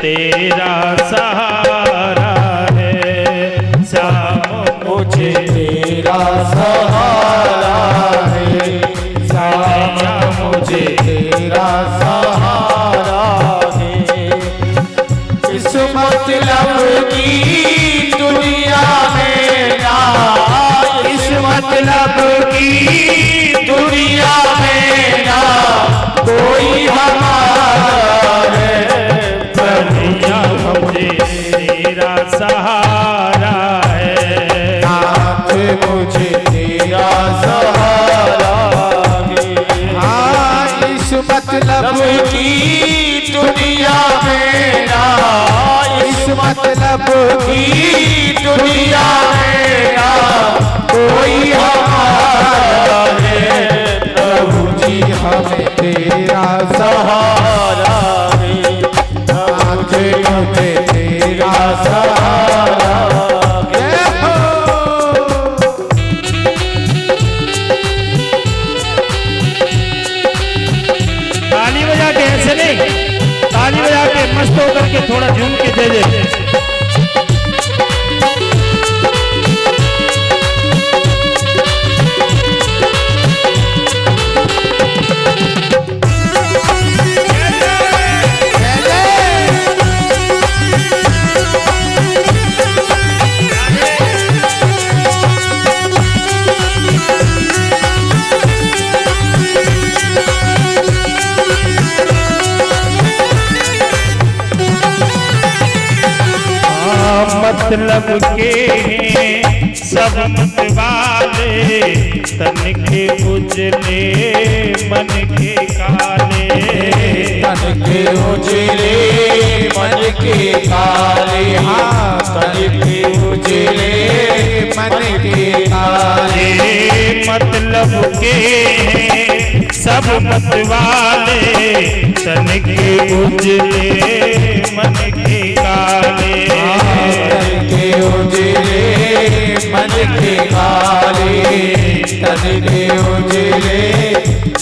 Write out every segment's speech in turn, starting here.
तेरा सहारा है, श्याम मुझे तेरा सहारा है, श्याम मुझे तेरा सहारा है। इस मतलब की दुनिया में ना, इस मतलब की दुनिया में ना कोई हमारा है, कन्हैया मुझे तेरा सहारा है, नाथ मुझे तेरा सहारा है। हाँ, इस मतलब की दुनिया में ना, इस मतलब की दुनिया में ना कोई हमारा है, प्रभु जी हमें तेरा सहारा है, नाथ मुझे तेरा सहारा है। ताली बजा के, ऐसे नहीं, ताली बजा के मस्त होकर के थोड़ा झूम के दे दे। मतलब के हैं सब मतवाले, तन के उजले मन के काले, तन के उजले मन के काले, हाँ तन के उजले मन के काले। मतलब के हैं सब मतवाले, तन के उजले मन के काले, तन के उजले मन के काले, तन के उजले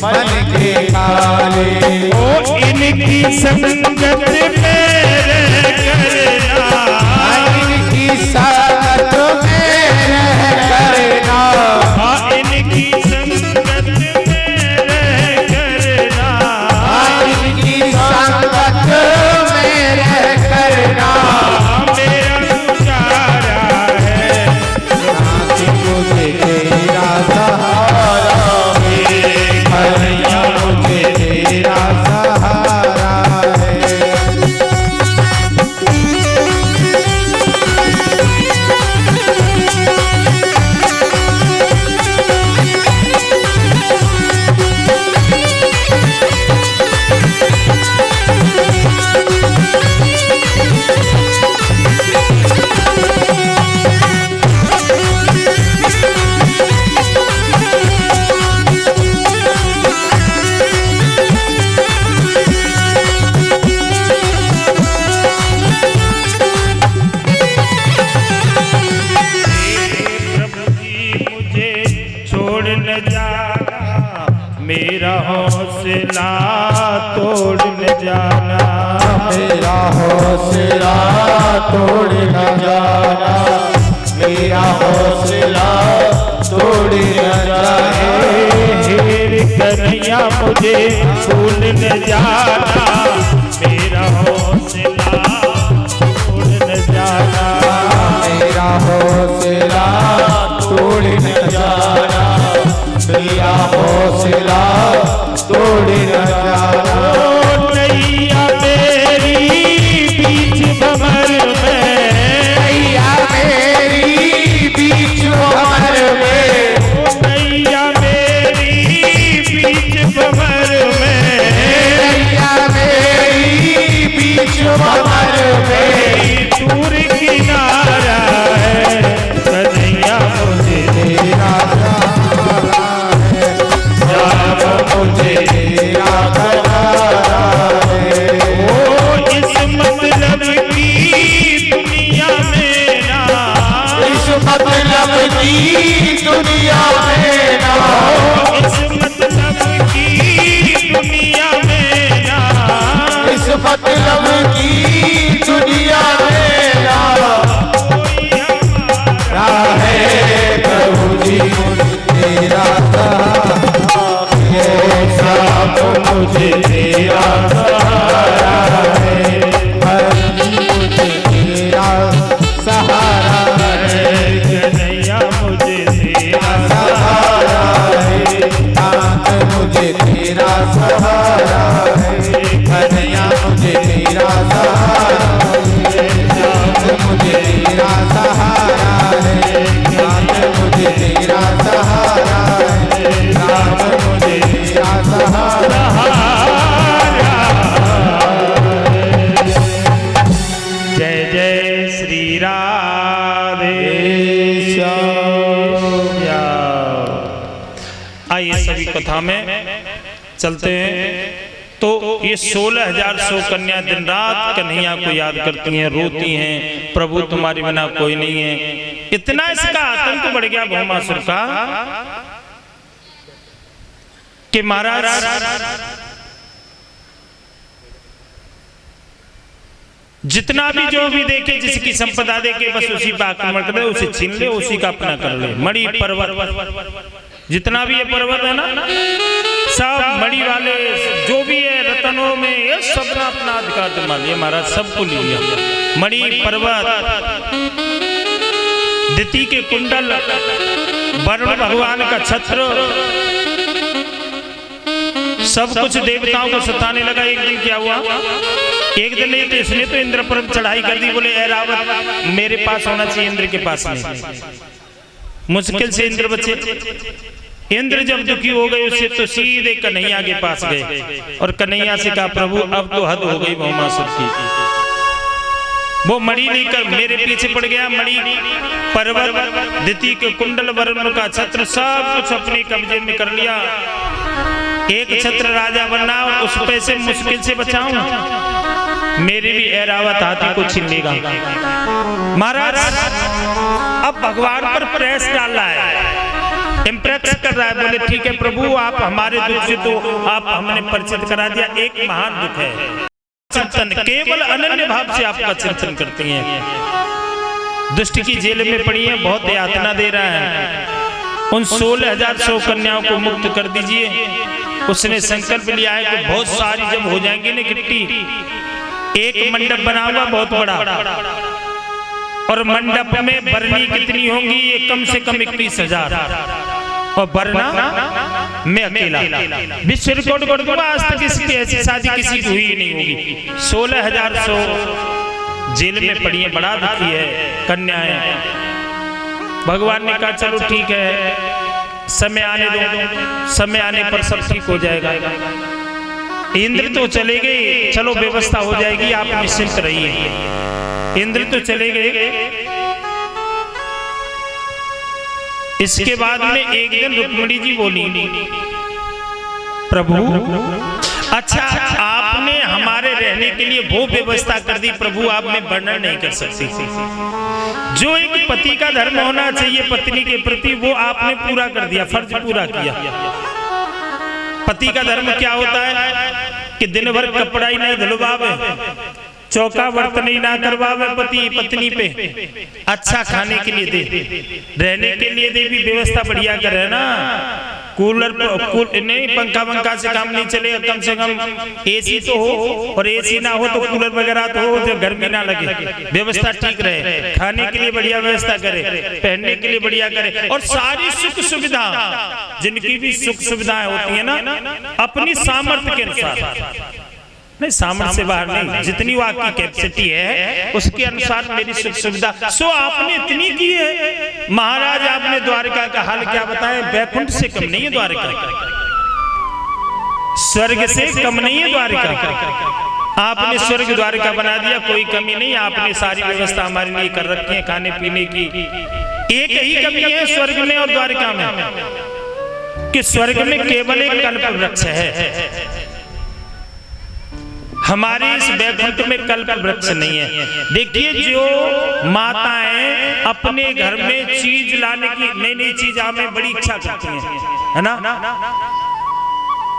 मन के काले। ओ इनकी संगत में रह करना, इनकी संगत में रह करना, हाँ इनकी संगत में रह करना, इनकी संगत में रह करना। मेरा गुजारा है, नाथ मुझे तेरा सहारा है, कन्हैया मुझे तेरा सहारा है। मेरा हौसला तोड़ न जाना, मेरा हौसला तोड़ न जाना, मेरा हौसला तोड़ न जाना। हेर कन्हैया मुझे भूल न जाना, मेरा हौसला तोड़ न जाना, मेरा हौसला तोड़ न जाना, मेरा हौसला तोड़ न जाना। नैया मेरी बीच भंवर में, नैया मेरी बीच भंवर में, नैया मेरी बीच भंवर में, नैया मेरी बीच भंवर में। दूर किनारा है, कन्हैया मुझे तेरा सहारा है, श्याम मुझे तेरा सहारा है। ओ इस मतलब की दुनिया में ना, इस मतलब की दुनिया में ना, इस मतलब की दुनिया में ना, इस मतलब की कथा में चलते हैं तो ये 16,000 कन्या दिन रात कन्हैया को याद करती हैं, रोती हैं, प्रभु तुम्हारे बिना कोई नहीं है। इतना इसका आतंक बढ़ गया भौमासुर का कि महाराज जितना भी जो भी देखे, जिसकी संपदा देखे बस उसी पर आक्रमण कर दे, उसे छीन ले, उसी का अपना कर ले। मणि पर्वत जितना भी ये पर्वत है ना, सब मणि वाले जो भी है रतनों में, ये सब ना अपना अधिकार जमा लिया महाराज, सबको ले लिया। मणि पर्वत, दिति के कुंडल, वरुण भगवान का छत्र, सब कुछ देवताओं को सताने लगा। एक दिन क्या हुआ, एक दिन नहीं तो इसने तो इंद्र पर चढ़ाई कर दी। बोले ए रावत मेरे पास होना चाहिए, इंद्र के पास नहीं। मुश्किल से इंद्र बचे। इंद्र जब दुखी हो गए उससे तो सीधे कन्हैया के पास गए और कन्हैया से कहा प्रभु अब तो हद हो गई भौमासुर की। वो मणि लेकर मेरे पीछे पड़ गया। मणि पर्वत, दिति के कुंडल, वरुण का छत्र, सब कुछ अपने कब्जे में कर लिया। एक छत्र राजा बनना और उस पे से मुश्किल से बचाऊं, मेरे भी ऐरावत हाथी को छीन लेगा। महाराज अब भगवान पर प्रेस डाल रहा है, इम्प्रेस कर रहा है। बोले ठीक है प्रभु आप हमारे दुख से तो आप हमने परिचित करा दिया, एक महान दुख है चिंतन, केवल अनन्य भाव से आपका चिंतन करती हैं। दुष्ट की जेल में पड़ी है, बहुत यातना दे रहा है, उन 16,000 कन्याओं को मुक्त कर दीजिए। उसने संकल्प लिया है कि बहुत सारी जब हो जाएंगी ना किट्टी, एक मंडप बना हुआ बहुत बड़ा, और मंडप में बरनी कितनी होंगी, ये कम से कम 31,000, और बरना मैं अकेला। विश्व रिकॉर्ड कर दूंगा, आज तक इसकी ऐसी शादी किसी की हुई नहीं होगी। 16,000 जेल में पड़ी है, बड़ा दुखी है कन्याएं। भगवान ने कहा चलो ठीक है, समय आने दो, समय आने पर सब ठीक हो जाएगा। इंद्र तो चले गए, चलो व्यवस्था हो जाएगी, आप निश्चिंत रहिए। इंद्र तो चले गए। इसके बाद में एक दिन रुक्मिणी जी बोली प्रभु अच्छा आपने हमारे रहने के लिए वो व्यवस्था कर दी प्रभु, आप में वर्णन नहीं कर सकती। जो एक पति का धर्म होना चाहिए पत्नी के प्रति, वो आपने पूरा कर दिया, फर्ज पूरा किया। पति का धर्म क्या होता है कि दिन भर कपड़ा ही नहीं धुलवावे, चौका बर्तन ही ना करवावे पति पत्नी पे, अच्छा खाने के लिए दे, रहने के लिए दे, भी व्यवस्था बढ़िया करे ना। कूलर नहीं, पंखा वंखा से काम नहीं चलेगा, कम से कम एसी तो हो, और एसी ना हो तो कूलर वगैरह तो हो जो गर्मी ना लगे, व्यवस्था ठीक रहे। खाने के लिए बढ़िया व्यवस्था करे, पहनने के लिए बढ़िया करे, और सारी सुख सुविधा जिनकी भी सुख सुविधाएं होती है ना अपनी सामर्थ्य के अनुसार, नहीं सामर्थ्य से बाहर नहीं, जितनी वो आपकी कैपेसिटी है उसके अनुसार मेरी सुख सुविधा। सो आपने इतनी की है महाराज, आपने द्वारका का हाल क्या बताएं, वैकुंठ से कम नहीं है द्वारका, स्वर्ग से कम नहीं है द्वारका। आपने स्वर्ग द्वारका बना दिया, कोई कमी नहीं। आपने सारी व्यवस्था हमारे लिए कर रखी है खाने पीने की। एक ही कमी है स्वर्ग में और द्वारका में कि स्वर्ग में केवल एक कल्प वृक्ष है, हमारे इस वैकुंठ में कल्प वृक्ष नहीं है। देखिए जो माताएं अपने घर में चीज लाने की, नई नई चीज हमें बड़ी इच्छा करती हैं, है ना।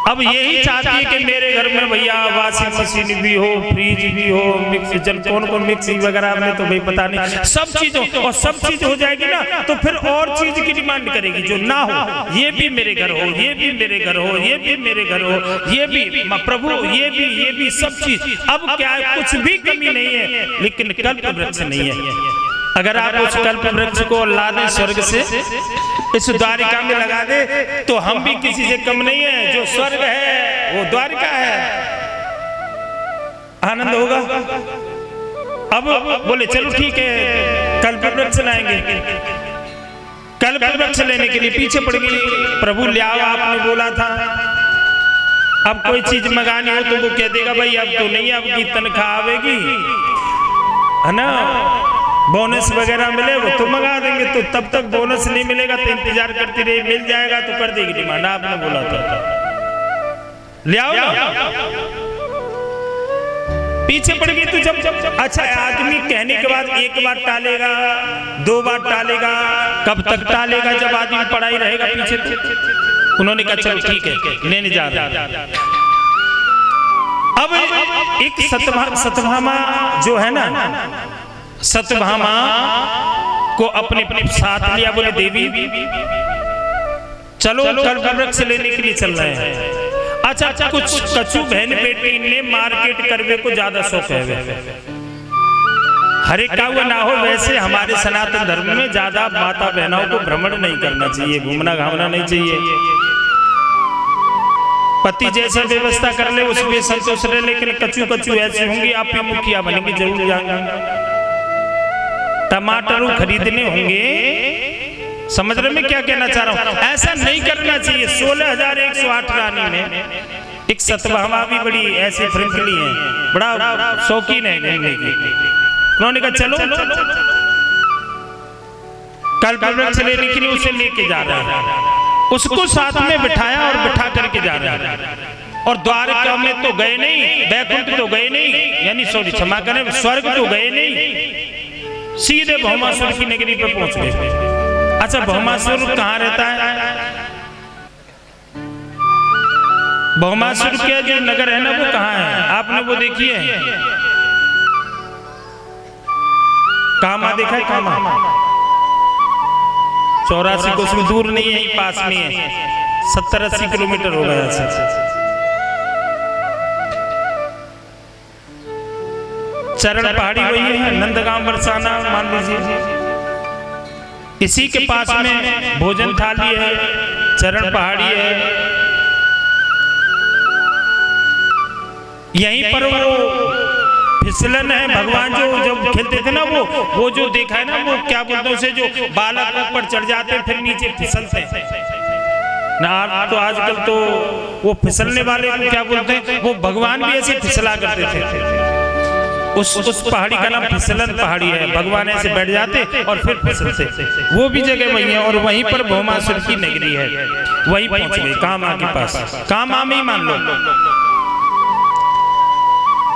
अब यही चाहती है कि मेरे घर में भैया वॉशिंग मशीन भी हो, फ्रिज भी हो, मिक्सी, जब कौन कौन मिक्सी वगैरह में तो भाई पता नहीं, सब चीज हो, और सब चीज हो जाएगी ना तो फिर और चीज की डिमांड करेगी जो ना हो, ये भी मेरे घर हो, ये भी मेरे घर हो, ये भी मेरे घर हो, ये भी प्रभु, ये भी सब चीज। अब क्या है, कुछ भी कमी नहीं है, लेकिन कल्प वृक्ष नहीं है। अगर आप उस कल्प वृक्ष को ला दें स्वर्ग से, इस द्वारिका में लगा दे, तो हम भी किसी से कम नहीं है। जो स्वर्ग है वो द्वारिका है, आनंद होगा। अब बोले चलो ठीक है कल्प वृक्ष लाएंगे। कल्प वृक्ष लेने के लिए पीछे पड़ गई, प्रभु ले आओ आपने बोला था। अब कोई चीज मंगानी हो तो वो कह देगा भाई अब तो नहीं, अब की तनख्वाह आवेगी, है ना। बोनस वगैरह मिले वो तो मंगा देंगे, तो तब तक बोनस नहीं मिलेगा तो इंतजार करती रही, मिल जाएगा तो कर देगी डिमांड। आपने बोला था ले आओ ना, पीछे पड़ गई तू जब। अच्छा आदमी कहने के बाद एक बार टालेगा, 2 बार टालेगा, कब तक टालेगा जब आदमी पढ़ाई रहेगा पीछे तो। उन्होंने कहा चलो ठीक है लेने जा रहे। अब एक सत्यभामा जो है ना, सत्यभामा को अपने साथ लिया, बोले देवी चलो कल वृक्ष लेने के लिए चल रहे हैं। अच्छा कुछ कछु बहन बेटी ने मार्केट करवे को ज्यादा शौक है, हरे का हुआ ना हो। वैसे हमारे सनातन धर्म में ज्यादा माता बहनों को भ्रमण नहीं करना चाहिए, घूमना घामना नहीं चाहिए। पति जैसा व्यवस्था कर ले उसमें संतोष रहे, लेकिन कछु ऐसे होंगे आप भी मुखिया बनेंगे जरूर जाएंगे। टमाटर खरीदने होंगे, समझ रहे मैं क्या कहना चाह रहा हूं? ऐसा नहीं करना चाहिए। 16,108 रानी में एक सत्यभामा भी बड़ी ऐसी फ्रेंकली है, बड़ा शौकीन है घूमने की। उन्होंने कहा चलो कल वृक्ष लेने के लिए उसे लेके जा रहा है। उसको साथ में बिठाया और बिठा करके जा रहा है। और द्वारका में तो गए नहीं, बैकुंठ तो गए नहीं, यानी सॉरी क्षमा करें, स्वर्ग तो गए नहीं, सीधे भौमासुर की नगरी पर पहुंच गए। अच्छा भौमासुर कहाँ रहता है? भौमासुर के जो नगर है ना वो कहाँ है? आपने वो देखी है? कामा देखा है? कामा 84 कोस में दूर नहीं है, पास में है, 70-80 किलोमीटर हो गया से। चरण पहाड़ी वही है, नंदगांव बरसाना मान लीजिए, इसी के पास में भोजन थाली है, चरण पहाड़ी है। यहीं पर वो फिसलन है, भगवान जो जब खेलते थे ना वो जो देखा है ना, वो क्या बोलते हैं उसे, जो बालक ऊपर चढ़ जाते हैं फिर नीचे फिसलते हैं ना। तो आजकल तो वो फिसलने वाले को क्या बोलते हैं, वो भगवान भी ऐसे फिसला करते थे। उस पहाड़ी का नाम फिसलन पहाड़ी है। भगवान ऐसे बैठ जाते और फिर फिसलते, वो भी जगह वही है। और वहीं पर भौमासुर की नगरी है, वहीं पहुंच गए कामा के पास। कामा में ही मान लो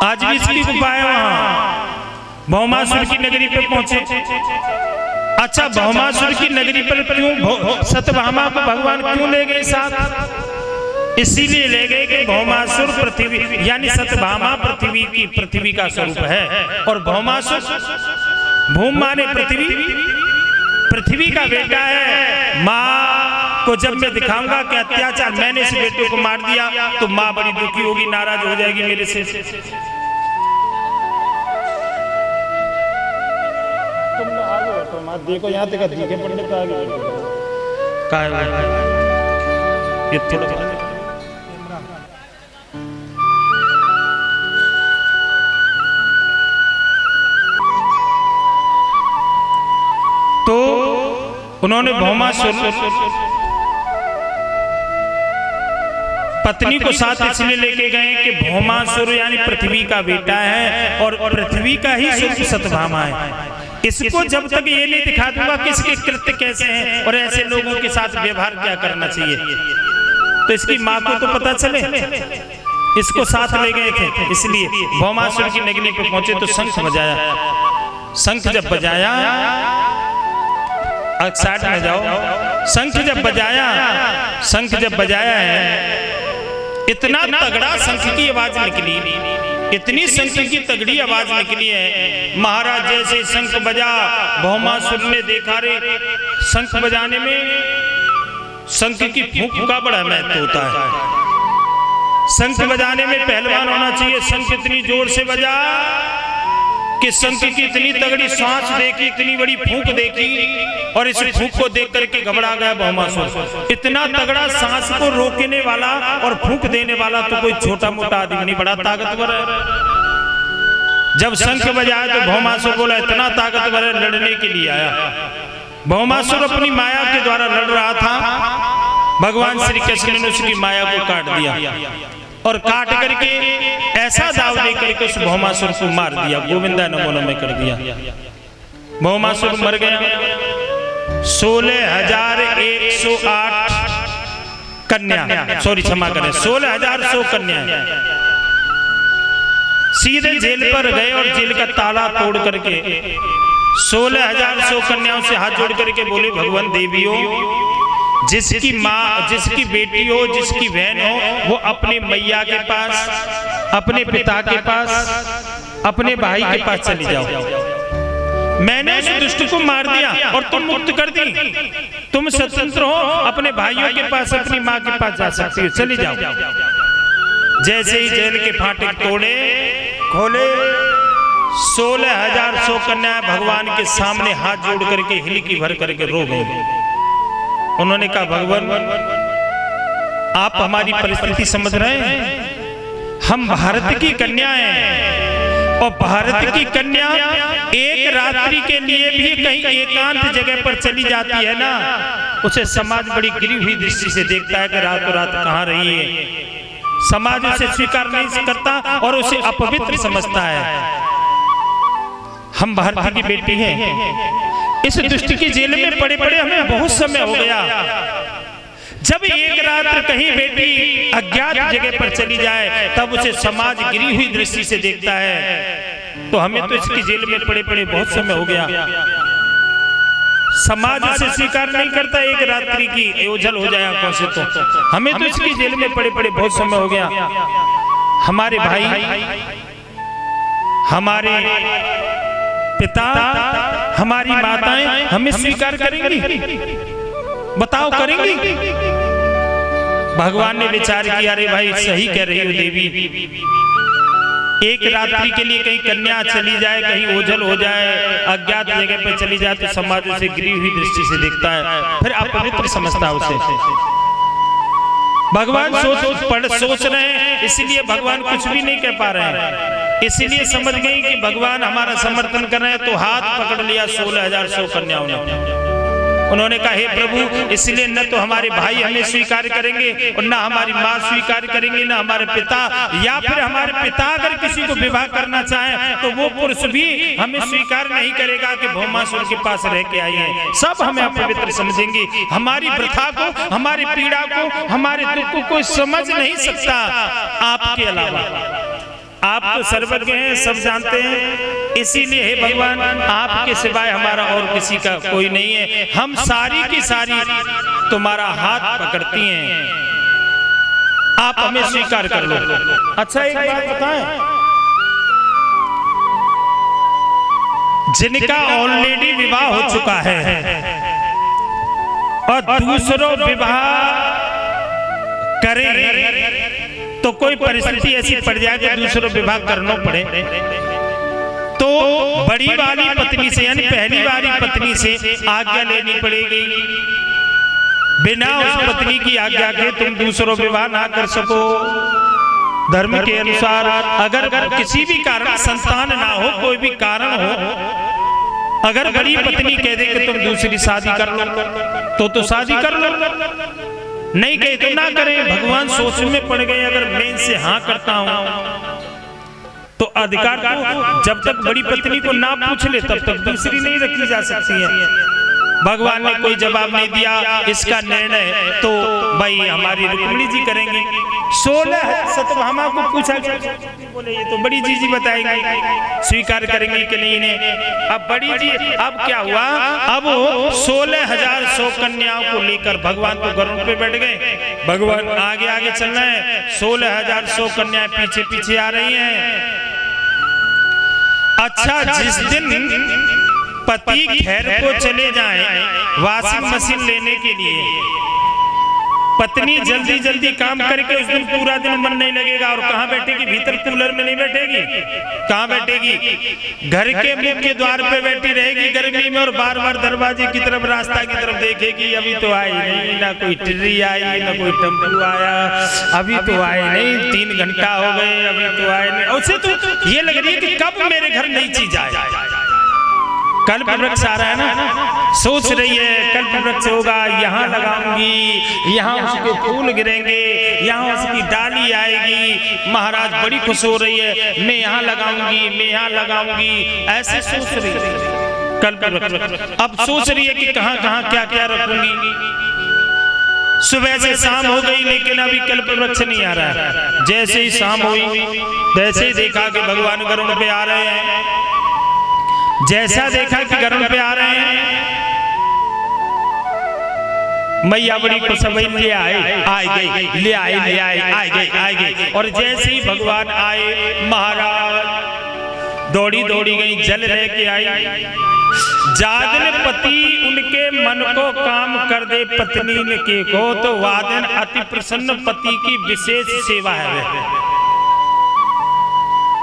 आज भी इसकी गुफा है, वहां भौमासुर की नगरी पे पहुंचे। अच्छा भौमासुर की नगरी पर क्यों सत्यभामा को भगवान क्यों ले गए साथ? इसीलिए ले गए कि भौमासुर पृथ्वी यानी सत्यभामा पृथ्वी का स्वरूप है, और भौमासुर भूम माने पृथ्वी का बेटा है। माँ को जब मैं दिखाऊंगा कि अत्याचार मैंने इस बेटे को मार दिया तो माँ बड़ी दुखी होगी, नाराज हो जाएगी मेरे से। तुम आगे बैठो, मत देखो यहाँ तक दिखे पड़ने तो आगे ये थोड़ा तो उन्होंने भौमासुर पत्नी को साथ इसलिए लेके गए कि भौमासुर यानी पृथ्वी का बेटा है और पृथ्वी का ही स्वरूप सत्यभामा है। इसको जब तक ये नहीं दिखा दूंगा कि इसके कृत्य कैसे हैं और ऐसे लोगों के साथ व्यवहार क्या करना चाहिए, तो इसकी माँ को तो पता चले। इसको साथ ले गए थे, इसलिए भौमासुर की नगरी पे पहुंचे तो शंख बजाया। शंख जब बजाया, साइड में जाओ, शंख जब बजाया है, इतना तगड़ा शंख की आवाज निकली, इतनी शंख की तगड़ी आवाज निकली है। महाराज जैसे शंख बजा, भौमासुर ने देखा रे शंख बजाने में शंख की फूंक का बड़ा महत्व होता है। शंख बजाने में पहलवान होना चाहिए। शंख इतनी जोर से बजा कि शंख की इतनी तगड़ी सांस देखी, इतनी बड़ी फूंक देखी, और इस फूंक को देख करके घबरा गया भौमासुर। इतना तगड़ा सांस को रोकने वाला और फूंक देने वाला तो कोई छोटा मोटा आदमी नहीं, बड़ा ताकतवर है। जब शंख बजाया तो भौमासुर बोला इतना ताकतवर है, लड़ने के लिए आया। भौमासुर अपनी माया के द्वारा लड़ रहा था। भगवान श्री कृष्ण ने उसकी माया को काट दिया और काट करके ऐसा दाव दे करके उस भौमासुर को मार दिया, गोविंदा नमो नमः कर दिया। भौमासुर मर गया। 16,108 कन्या, सॉरी क्षमा करें, 16,100 कन्या सीधे जेल पर गए और जेल का ताला तोड़ करके 16,100 कन्याओं से हाथ जोड़ करके बोले, भगवान देवियों, जिसकी माँ, जिसकी बेटी हो, जिसकी बहन हो, वो अपने मैया के पास, अपने पिता के पास, अपने भाई के पास चली जाओ। मैंने उस दुष्ट को मार दिया और तुम मुक्त कर दी, तुम स्वतंत्र हो, अपने भाइयों के पास, अपनी माँ के पास जा सकती हो, चली जाओ। जैसे ही जेल के फाटक तोड़े खोले, 16,100 कन्याएं भगवान के सामने हाथ जोड़ करके हिलकी भर करके रो गई। उन्होंने कहा, भगवान आप हमारी परिस्थिति समझ रहे हैं, हम भारत की कन्या हैं और भारत की कन्या एक रात्रि के लिए भी कहीं एकांत जगह पर चली जाती है ना, उसे समाज बड़ी गिरी हुई दृष्टि से देखता है कि रातों रात कहाँ रही है। समाज उसे स्वीकार नहीं करता और उसे अपवित्र समझता है। हम भारत की बेटी हैं, इस दुष्ट की जेल में पड़े पड़े हमें बहुत समय हो गया। जब एक रात कहीं बेटी अज्ञात जगह पर चली जाए तब उसे समाज गिरी हुई दृष्टि से देखता है, तो हमें तो इसकी जेल में पड़े पड़े बहुत समय हो गया। समाज उसे स्वीकार नहीं करता, एक रात्रि की ओझल हो जाए आंखों से, तो हमें तो इसकी जेल में पड़े पड़े बहुत समय हो गया। हमारे भाई, हमारे पिता, हमारी माताएं हमें स्वीकार करेंगी? बताओ, करेंगी? भगवान ने विचार किया, अरे भाई सही कह रही हो देवी, एक रात्रि के लिए कहीं कन्या चली जाए, कहीं ओझल हो जाए, अज्ञात जगह पर चली जाए, तो समाज उसे गिरी हुई दृष्टि से देखता है, फिर अपवित्र समझता है उसे। भगवान सोच रहे हैं, इसलिए भगवान कुछ भी नहीं कह पा रहे हैं। इसलिए समझ गई कि भगवान हमारा समर्थन कर रहे हैं, तो हाथ पकड़ लिया 16,100 कन्याओं ने। उन्होंने कहा, हे प्रभु, इसलिए न तो हमारे भाई हमें स्वीकार करेंगे और न हमारी माँ स्वीकार करेंगे, न हमारे पिता, या फिर हमारे पिता अगर किसी को विवाह करना चाहे तो वो पुरुष भी हमें स्वीकार नहीं करेगा कि भौमासुर के पास रह के आई है। सब हमें अपवित्र समझेंगे, हमारी प्रथा को, हमारी पीड़ा को, हमारे दुख को कोई समझ नहीं सकता आपके अलावा। आप तो सर्वज्ञ हैं, सब जानते हैं, इसीलिए हे भगवान, आपके सिवाय हमारा और किसी का कोई नहीं है। हम सारी की सारी तुम्हारा हाथ पकड़ती हैं, आप हमें स्वीकार कर लो। अच्छा एक बात बताएं, जिनका ऑलरेडी विवाह हो चुका है और दूसरों विवाह करें तो कोई परिस्थिति ऐसी पड़ जाए कि दूसरों विवाह करना पड़े, तो बड़ी वाली पत्नी से, यानी पहली वाली पत्नी से आज्ञा लेनी पड़ेगी। बिना उस पत्नी की आज्ञा के तुम दूसरों विवाह ना कर सको। धर्म के अनुसार अगर किसी भी कारण संतान ना हो, कोई भी कारण हो, अगर बड़ी पत्नी कह दे कि तुम दूसरी शादी कर लो तो शादी कर लो, नहीं कहे तो ना करें। भगवान सोच में पड़ गए, अगर मैं इनसे हाँ करता हूं तो अधिकार को, जब तक बड़ी पत्नी को ना पूछ ले तब तक दूसरी नहीं रखी जा सकती है। भगवान ने कोई जवाब नहीं दिया इसका निर्णय, तो भाई हमारी रुक्मिणी जी करेंगे। 16 सत्यभामा को पूछा गया, बोले ये तो बड़ी जी बताएंगे स्वीकार करेंगे कि नहीं इन्हें। अब बड़ी जी, अब क्या हुआ, अब 16,100 कन्याओं को लेकर भगवान तो गरुड़ पे बैठ गए, भगवान आगे आगे चल रहे हैं, 16,100 कन्याएं पीछे पीछे आ रही हैं। अच्छा, जिस दिन पति खैर को चले जाएं वॉशिंग मशीन लेने के लिए, पत्नी जल्दी जल्दी काम करके उस दिन पूरा दिन मन नहीं लगेगा, और कहाँ बैठेगी, भीतर कूलर में नहीं बैठेगी, कहाँ बैठेगी, घर के मुख्य द्वार पे बैठी रहेगी गर्मी में, और बार बार दरवाजे की तरफ, रास्ता की तरफ देखेगी। अभी तो आई नहीं, ना कोई ट्रेन आई, ना कोई टेम्पो आया, अभी तो आए नहीं, 3 घंटा हो गए, अभी तो आए नहीं। उसे तो ये लग रही है कि कब मेरे घर नई चीज आए। कल्प वृक्ष आ रहा है ना, सोच रही है कल्प वृक्ष होगा, यहाँ लगाऊंगी, यहाँ उसके फूल गिरेंगे, यहाँ उसकी डाली आएगी, महाराज बड़ी खुश हो रही है, मैं यहाँ लगाऊंगी, मैं यहाँ लगाऊंगी, ऐसे सोच रही है। कल्प वृक्ष। अब सोच रही है कि कहां कहां क्या क्या रखूंगी। सुबह से शाम हो गई लेकिन अभी कल्प वृक्ष नहीं आ रहा है। जैसे ही शाम हुई वैसे ही देखा कि भगवान गरुड़ पे आ रहे हैं। जैसा देखा कि गरुड़ पे आ रहे हैं, मैया बड़ी खुश हुई, ले आए आ गई, ले आए ले आए आ गई। और जैसे ही भगवान आए, महाराज दौड़ी दौड़ी गई, जल लेके आई। जादन पति उनके मन को काम कर दे पत्नी ने के को, तो वादन अति प्रसन्न पति की विशेष सेवा है।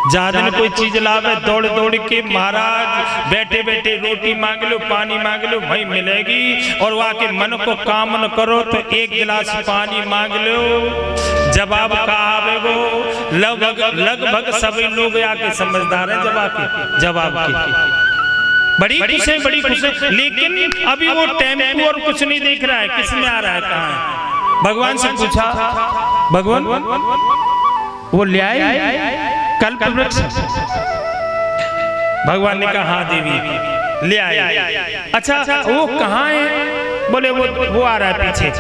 जादन कोई चीज लावे, दौड़ दौड़ के महाराज बैठे बैठे रोटी मांग लो, पानी मांग लो, भाई मिलेगी। और वहां के मन को काम न करो तो एक गिलास पानी मांग लो, जवाब का आवे वो। लगभग सभी लोग आके समझदार हैं जवाब की। बड़ी खुश है, बड़ी खुश है। लेकिन अभी वो टेम्पो और कुछ नहीं देख रहा है, किस में आ रहा है, कहाँ है। भगवान से पूछा, भगवान वो ले आए कल्प वृक्ष? भगवान ने कहा हाँ देवी ले आए। अच्छा वो कहाँ है? बोले वो आ रहा है पीछे।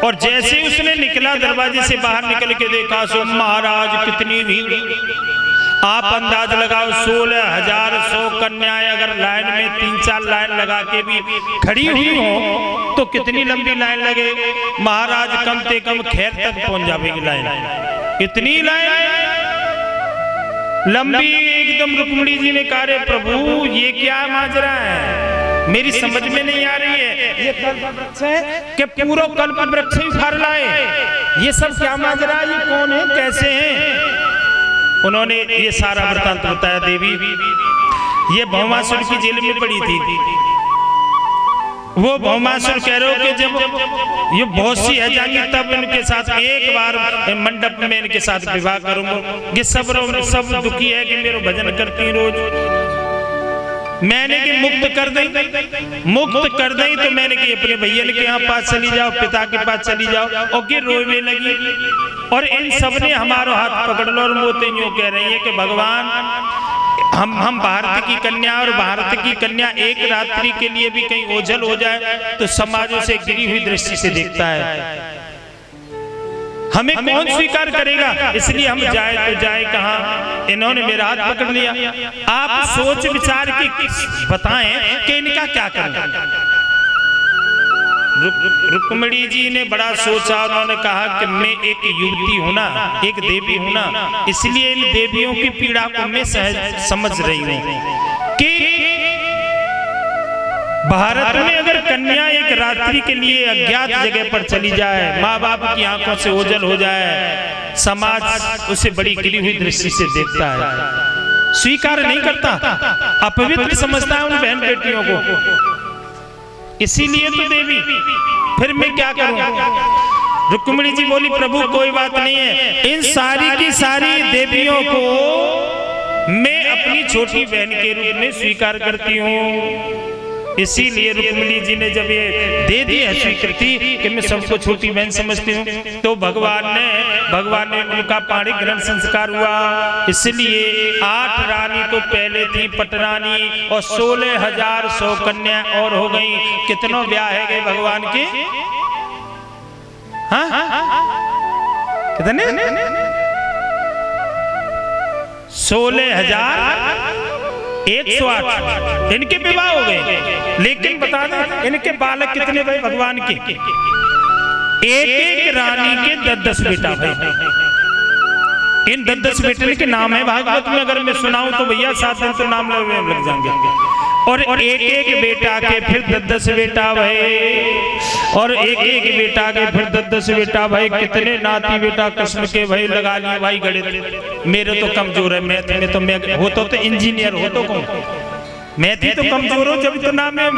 और जैसे उसने निकला, दरवाजे से बाहर निकल के देखा, सो महाराज कितनी भीड़। आप अंदाज लगाओ 16,100 कन्याएं अगर लाइन में 3-4 लाइन लगा के भी खड़ी हुई हो तो कितनी लंबी लाइन लगे। महाराज कम से कम खैर तक पहुंच जाएगी लाइन। इतनी लाइन लंबी एकदम। रुक्मिणी जी ने कहा, रे प्रभु ये क्या माजरा है, मेरी समझ में नहीं आ रही है। ये कल्प वृक्ष है कि पूरा कल्प वृक्ष ही उखाड़ लाए? ये सब क्या माजरा है, ये कौन है, कैसे हैं? उन्होंने ये सारा वृत्तांत बताया। देवी ये भौमासुर की जेल में पड़ी थी। वो भौमासुर कह रहे हो कि जब ये बहुत सी है जाएंगी तब इनके साथ एक बार मंडप में इनके साथ विवाह करूंगा। ये सब दुखी है कि मेरे भजन करती रोज। मैंने कि मुक्त कर दई तो मैंने कि अपने भैया के यहाँ पास चली जाओ, पिता के पास चली जाओ। और कि रोने लगी। और इन सब ने हमारा हाथ पकड़ लो और मोते यूं कह रही है कि भगवान हम भारत की कन्या, और भारत की कन्या एक रात्रि के लिए भी कहीं ओझल हो जाए तो समाजों से गिरी हुई दृष्टि से देखता है। हमें कौन स्वीकार करेगा, इसलिए हम जाए तो जाए कहां। इन्होंने मेरा हाथ पकड़ लिया। आप सोच विचार के बताएं कि इनका क्या करना। रुक्मिणी जी ने बड़ा सोचा। उन्होंने कहा कि मैं एक युवती हूं ना, एक देवी हूं ना, इसलिए इन देवियों की पीड़ा को मैं समझ रही हूं कि भारत में अगर कन्या एक रात्रि के लिए अज्ञात जगह पर चली जाए, माँ बाप की आंखों से ओझल हो जाए, समाज उसे बड़ी गिरी हुई दृष्टि से देखता है, स्वीकार नहीं करता, अपवित्र समझता है उन बहन बेटियों को। इसीलिए तो देवी, फिर मैं क्या करूं। रुक्मिणी जी बोली, प्रभु कोई बात नहीं है, इन सारी की सारी देवियों को मैं अपनी छोटी बहन के रूप में स्वीकार करती हूँ। इसीलिए रुक्मिणी जी ने जब ये दे दी है स्वीकृति कि मैं सबको छोटी बहन समझती हूँ, तो भगवान ने उनका पाणी ग्रहण संस्कार हुआ। इसलिए 8 रानी तो पहले थी पटरानी, और 16,100 कन्या और हो गई। कितनों ब्याह है गए भगवान के? कितने? 16,108 इनके विवाह हो गए। लेकिन बता दें इनके बालक कितने भाई भगवान के? एक रानी के 10-10 बेटा भाई। इन 10-10 बेटे के नाम है भागवत में, अगर मैं सुनाऊं तो भैया 7 दिन तो नाम लग जाएंगे। और एक बेटा के फिर 10-10 बेटा भाई, और एक बेटा के फिर 10-10 बेटा भाई। कितने नाती बेटा कृष्ण के भाई लगा लिए भाई गणित। मेरे तो कमजोर है मैथ में, तो मैं होता तो इंजीनियर हो तो कौन, मैथ ही तो कमजोर हो जब तो नाम है।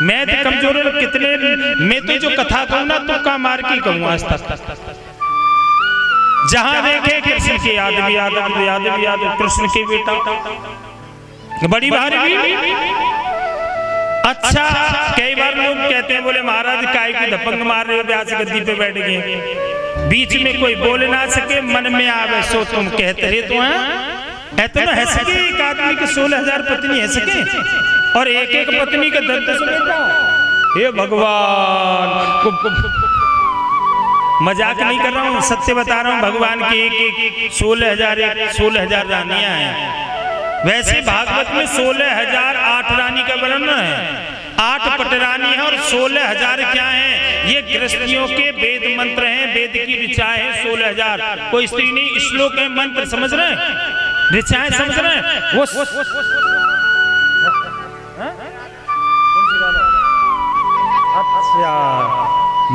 मैथ कमजोर है कितने। मैं तो जो कथा कहूँ ना तो का मार की कहूँ आज तक। जहां देखे कृष्ण के यादव कृष्ण के बेटा बड़ी भारी। अच्छा कई बार लोग कहते हैं, बोले महाराज काय की धपंग मार रहे हो, व्यास गद्दी पे बैठ गए, बीच में कोई बोल ना सके, मन में आवे सो तुम कहते रहे तो हैं। ऐसे ना है सके एक आदमी के 16,000 पत्नी है सके और एक एक पत्नी के 10-10 बेटा। हे भगवान, मजाक नहीं कर रहा हूँ, सत्य बता रहा हूँ। भगवान की एक 16,000 रानियां हैं। वैसे भागवत में 16,008 रानी का वर्णन है। 8 पटरानी है और 16,000 क्या है? ये गृहस्थियों के वेद मंत्र हैं, वेद की ऋचाएं हैं 16,000। कोई स्त्री नहीं, श्लोक है, मंत्र समझ रहे हैं, ऋचाएं समझ रहे हैं वो। अच्छा,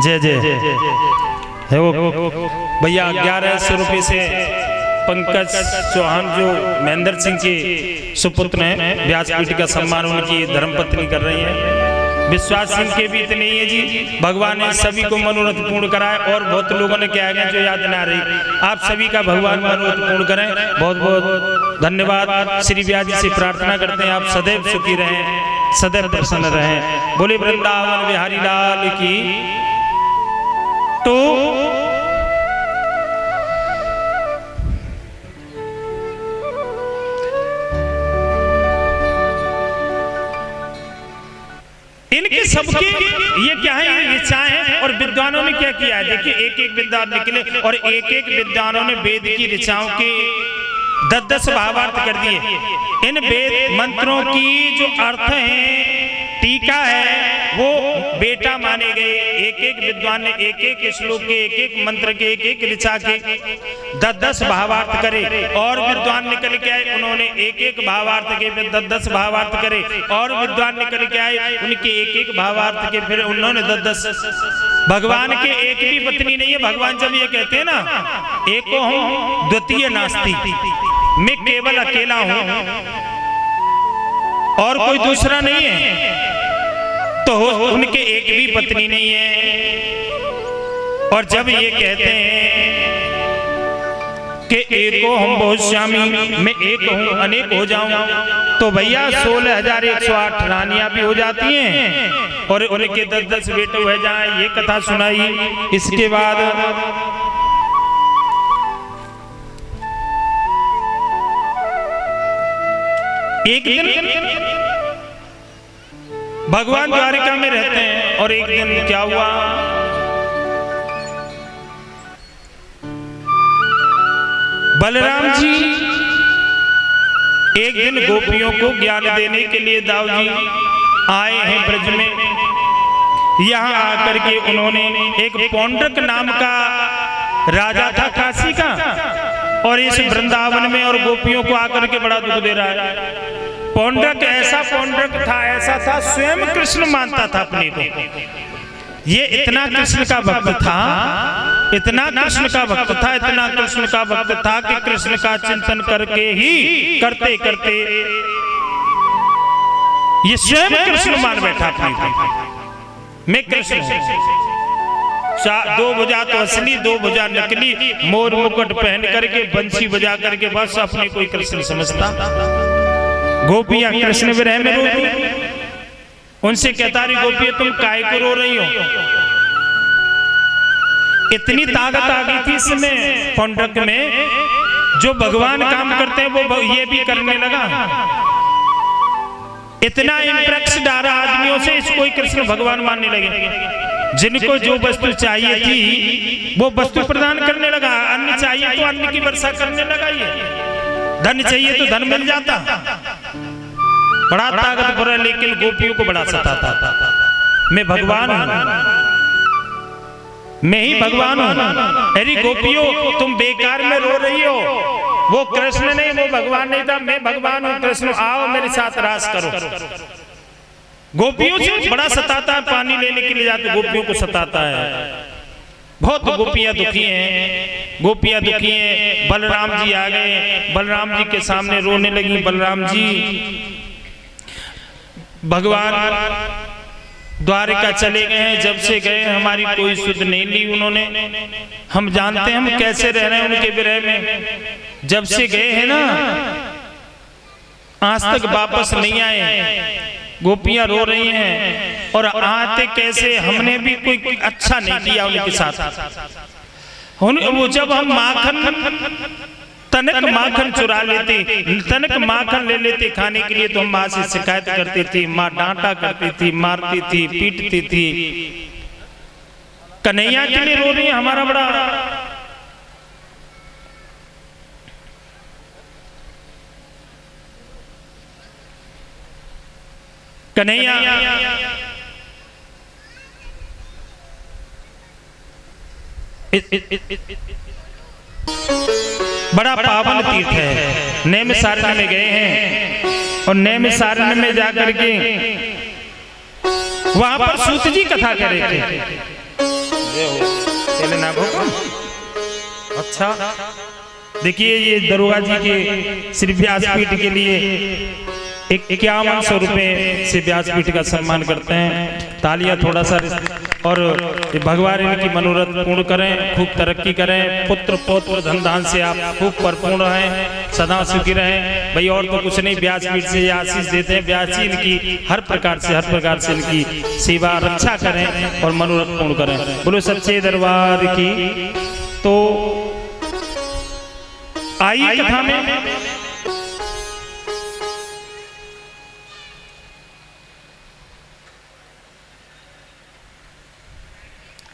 जय जय है वो भैया। 1100 रुपये से पंकज चौहान जो महेंद्र सिंह के सुपुत्र हैं, व्यासपीठ का सम्मान उनकी धर्मपत्नी कर रही है। विश्वास सिंह के भी इतने ही है जी। भगवान ने सभी को मनोरथ पूर्ण कराए और बहुत लोगों ने क्या है जो याद ना रही। आप सभी का भगवान मनोरथ पूर्ण करें। बहुत बहुत धन्यवाद। श्री व्यास जी से प्रार्थना करते हैं आप सदैव सुखी रहें, सदैव प्रसन्न रहें। बोले वृंदावन बिहारी लाल की। तो इनके सबके ये क्या है, ये ऋचाएं हैं। और विद्वानों ने क्या किया है, देखिए एक एक विद्वान निकले और एक एक विद्वानों ने वेद की ऋचाओं के 10-10 भावार्थ कर दिए। इन वेद मंत्रों की जो अर्थ है, टीका है, वो बेटा माने गए। एक एक विद्वान ने एक एक श्लोक के, एक एक मंत्र के, एक एक ऋचा के 10-10 भावार्थ करे। और विद्वान निकल के आए, उन्होंने एक एक भावार्थ के 10-10 भावार्थ करे। और विद्वान निकल के आए, उनके एक एक भावार्थ के फिर उन्होंने 10-10। भगवान के एक भी पत्नी नहीं है। भगवान जब ये कहते हैं ना, एको हूं द्वितीय नास्ति, मैं केवल अकेला हूं और कोई दूसरा नहीं है, तो उनके एक भी पत्नी नहीं है। और जब ये कहते हैं कि एको हम बहुत श्यामी, मैं एक हूं अनेक हो जाऊं, तो भैया 16,108 रानियां भी हो जाती हैं और उनके 10-10 बेटे हो जाए। ये कथा सुनाई। इसके बाद एक दिन भगवान द्वारिका में रहते हैं और एक दिन क्या हुआ, बलराम जी एक दिन गोपियों को ज्ञान देने के लिए दाऊ जी आए हैं ब्रज में। यहाँ आकर के उन्होंने एक पौंड्रक नाम का राजा था काशी का, और इस वृंदावन में और गोपियों को आकर के बड़ा दुख दे रहा है। पौंड्रक ऐसा था, स्वयं कृष्ण मानता था अपने को। ये इतना कृष्ण का भक्त था, इतना कृष्ण का भक्त था, इतना कृष्ण का भक्त था कि कृष्ण का चिंतन करके ही करते करते ये स्वयं कृष्ण मान बैठा अपने को। मैं कृष्ण हूं। 2 भुजा तो असली, 2 भुजा नकली, मोर मुकुट पहन करके बंसी बजा करके बस अपने कोई कृष्ण समझता। गोपियां कृष्ण विरह में रोती, उनसे कहता रही गोपियां तुम काहे को रो रही हो। इतनी ताकत आ गई थी इसमें पौंड्रक में, जो भगवान काम करते हैं वो ये भी करने लगा। इतना इंप्रेक्स डारा आदमियों से, इसको ही कृष्ण भगवान मानने लगे। जिनको जो वस्तु चाहिए थी वो वस्तु प्रदान करने लगा। अन्न चाहिए तो अन्न की वर्षा करने लगा। ये धन चाहिए तो धन मिल जाता। बड़ा ताकतवर है, लेकिन गोपियों को बड़ा सताता था। मैं भगवान हूं, मैं ही भगवान हूं। अरे गोपियों तुम बेकार में रो रही हो, वो कृष्ण नहीं, वो भगवान नहीं था, मैं भगवान हूं। कृष्ण आओ मेरे साथ रास करो। गोपियों से बड़ा सताता है, पानी लेने के लिए जाते गोपियों को सताता है। बहुत गोपियां दुखी हैं, गोपियां दुखी हैं। बलराम जी आ गए, बलराम जी के सामने रोने लगी। बलराम जी भगवान द्वारिका चले गए हैं, जब से गए हमारी कोई सुध नहीं ली उन्होंने। हम जानते हैं हम कैसे रह रहे हैं उनके विरह में। जब से गए हैं ना आज तक वापस नहीं आए। गोपियां रो रही हैं और आते कैसे, हमने भी कोई अच्छा नहीं किया उनके साथ। वो जब हम माखन तनक माखन चुरा लेते, तनक माखन ले लेते खाने के लिए, तो हम माँ से शिकायत करते थे, माँ डांटा करती थी, मारती थी, पीटती थी। कन्हैया के लिए रो रही है, हमारा बड़ा कन्हैया बड़ा पावन तीर्थ है। नैमिषारण्य में गए हैं और नैमिषारण्य में जाकर के वहां पर सूत जी कथा कर रहे थे। अच्छा देखिए, ये दरोगा जी के श्री व्यासपीठ के लिए 5100 रुपए से व्यासपीठ का सम्मान करते हैं। तालियां थोड़ा सा, और भगवान इनकी मनोरथ पूर्ण करें, खूब तरक्की करें, पुत्र पौत्र धन धान से आप खूब परिपूर्ण रहें, सदा सुखी रहें। भाई और तो कुछ नहीं, व्यासपीठ से ये आशीष देते हैं। व्यास जी इनकी हर प्रकार से इनकी सेवा रक्षा करें और मनोरथ पूर्ण करें। बोलो सच्चे दरबार की। तो आइए कथा में।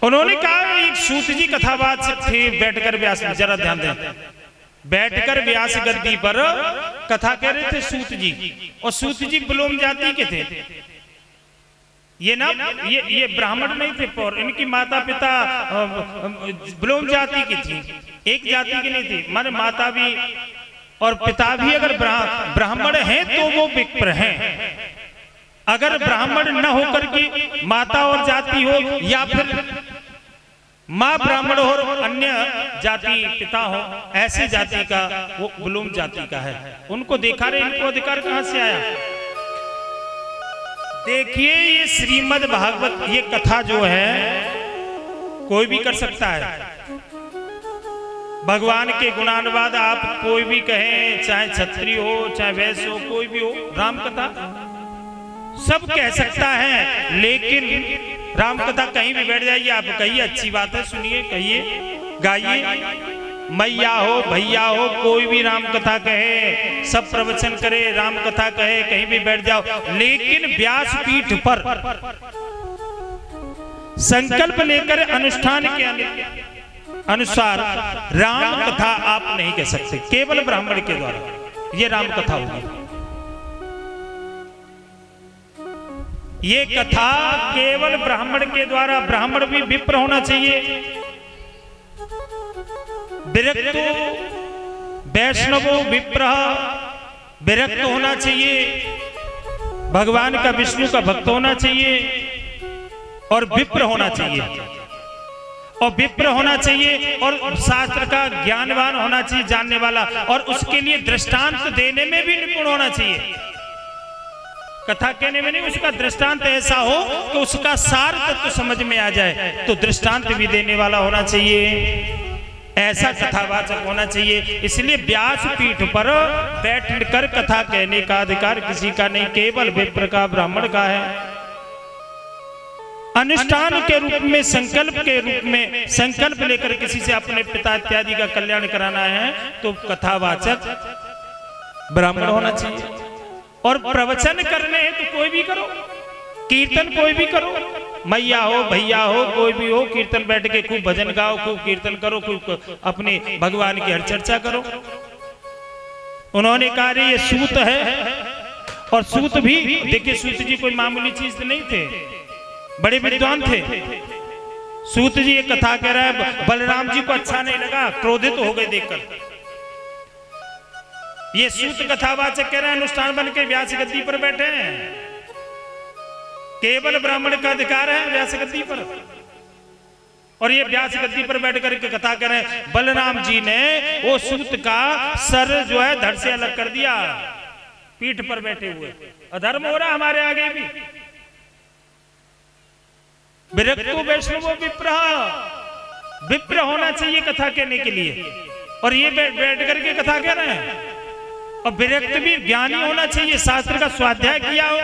उन्होंने कहा एक सूत जी कथावाचक थे, बैठकर व्यास, जरा ध्यान दें, बैठकर व्यास गद्दी पर कथा कह रहे थे सूत जी। और सूत जी ब्लोम जाति के थे। ये ना ये ब्राह्मण नहीं थे, पर इनकी माता पिता ब्लोम जाति की थी, एक जाति की नहीं थी। माने माता भी और पिता भी अगर ब्राह्मण हैं तो वो विप्र हैं। अगर ब्राह्मण न होकर के माता और जाति हो, या फिर माँ ब्राह्मण हो और अन्य जाति पिता हो, ऐसी जाति का वो ब्लोम जाति का है। उनको देखा रहे, इनको अधिकार कहां से आया? देखिए ये श्रीमद् भागवत, ये कथा जो है कोई भी कर सकता है। भगवान के गुणानुवाद आप कोई भी कहें, चाहे क्षत्रिय हो चाहे वैश्य हो, कोई भी हो, राम कथा सब कह सकता है। लेकिन राम कथा कहीं भी बैठ जाइए, आप कहिए अच्छी बात है, सुनिए, कहिए, गाइए। मैया हो भैया हो, कोई भी राम कथा कहे, सब प्रवचन करे, राम कथा कहे, कहीं भी बैठ जाओ। लेकिन व्यासपीठ पर संकल्प लेकर अनुष्ठान के अनुसार राम कथा आप नहीं कह सकते, केवल ब्राह्मण के द्वारा ये राम कथा होगी। ये कथा केवल ब्राह्मण के द्वारा, ब्राह्मण भी विप्र होना चाहिए, विरक्त वैष्णवो विप्र विरक्त होना चाहिए, भगवान का विष्णु का भक्त होना चाहिए, और विप्र होना चाहिए, और विप्र होना चाहिए, और शास्त्र का ज्ञानवान होना चाहिए, जानने वाला, और उसके लिए दृष्टांत देने में भी निपुण होना चाहिए। कथा कहने में नहीं, उसका दृष्टांत ऐसा हो कि उसका सार तत्व समझ में आ जाए, तो दृष्टांत भी देने वाला होना चाहिए, ऐसा कथावाचक होना चाहिए। इसलिए व्यासपीठ पर बैठकर कथा कहने का अधिकार किसी का नहीं, केवल विप्र का, ब्राह्मण का है। अनुष्ठान के रूप में, संकल्प के रूप में, संकल्प लेकर किसी से अपने पिता इत्यादि का कल्याण कराना है, तो कथावाचक ब्राह्मण होना चाहिए। और प्रवचन करने हैं तो कोई भी करो, कीर्तन कोई भी करो, मैया हो भैया हो, कोई भी हो, कीर्तन बैठ के खूब भजन गाओ, खूब कीर्तन करो, खूब अपने भगवान की हर चर्चा करो। उन्होंने कहा ये सूत है, और सूत भी देखिए, सूत जी कोई मामूली चीज नहीं थे, बड़े विद्वान थे। सूत जी ये कथा कह रहा है, बलराम जी को अच्छा नहीं लगा, क्रोधित हो गए देखकर। ये सूत कथावाचक कह रहे हैं, अनुष्ठान बन के व्यास गद्दी पर बैठे हैं, केवल ब्राह्मण का अधिकार है व्यास गद्दी पर। और ये व्यास गद्दी पर बैठ कर के कथा कर रहे हैं, बलराम जी ने वो सूत का सर जो है धड़ से अलग कर दिया, पीठ पर बैठे हुए। अधर्म हो रहा हमारे आगे भी। विरक्तो वैष्णव विप्र होना चाहिए कथा कहने के लिए, और ये बैठ करके कथा कह रहे हैं। और विरक्त भी ज्ञानी होना चाहिए, शास्त्र का स्वाध्याय किया हो,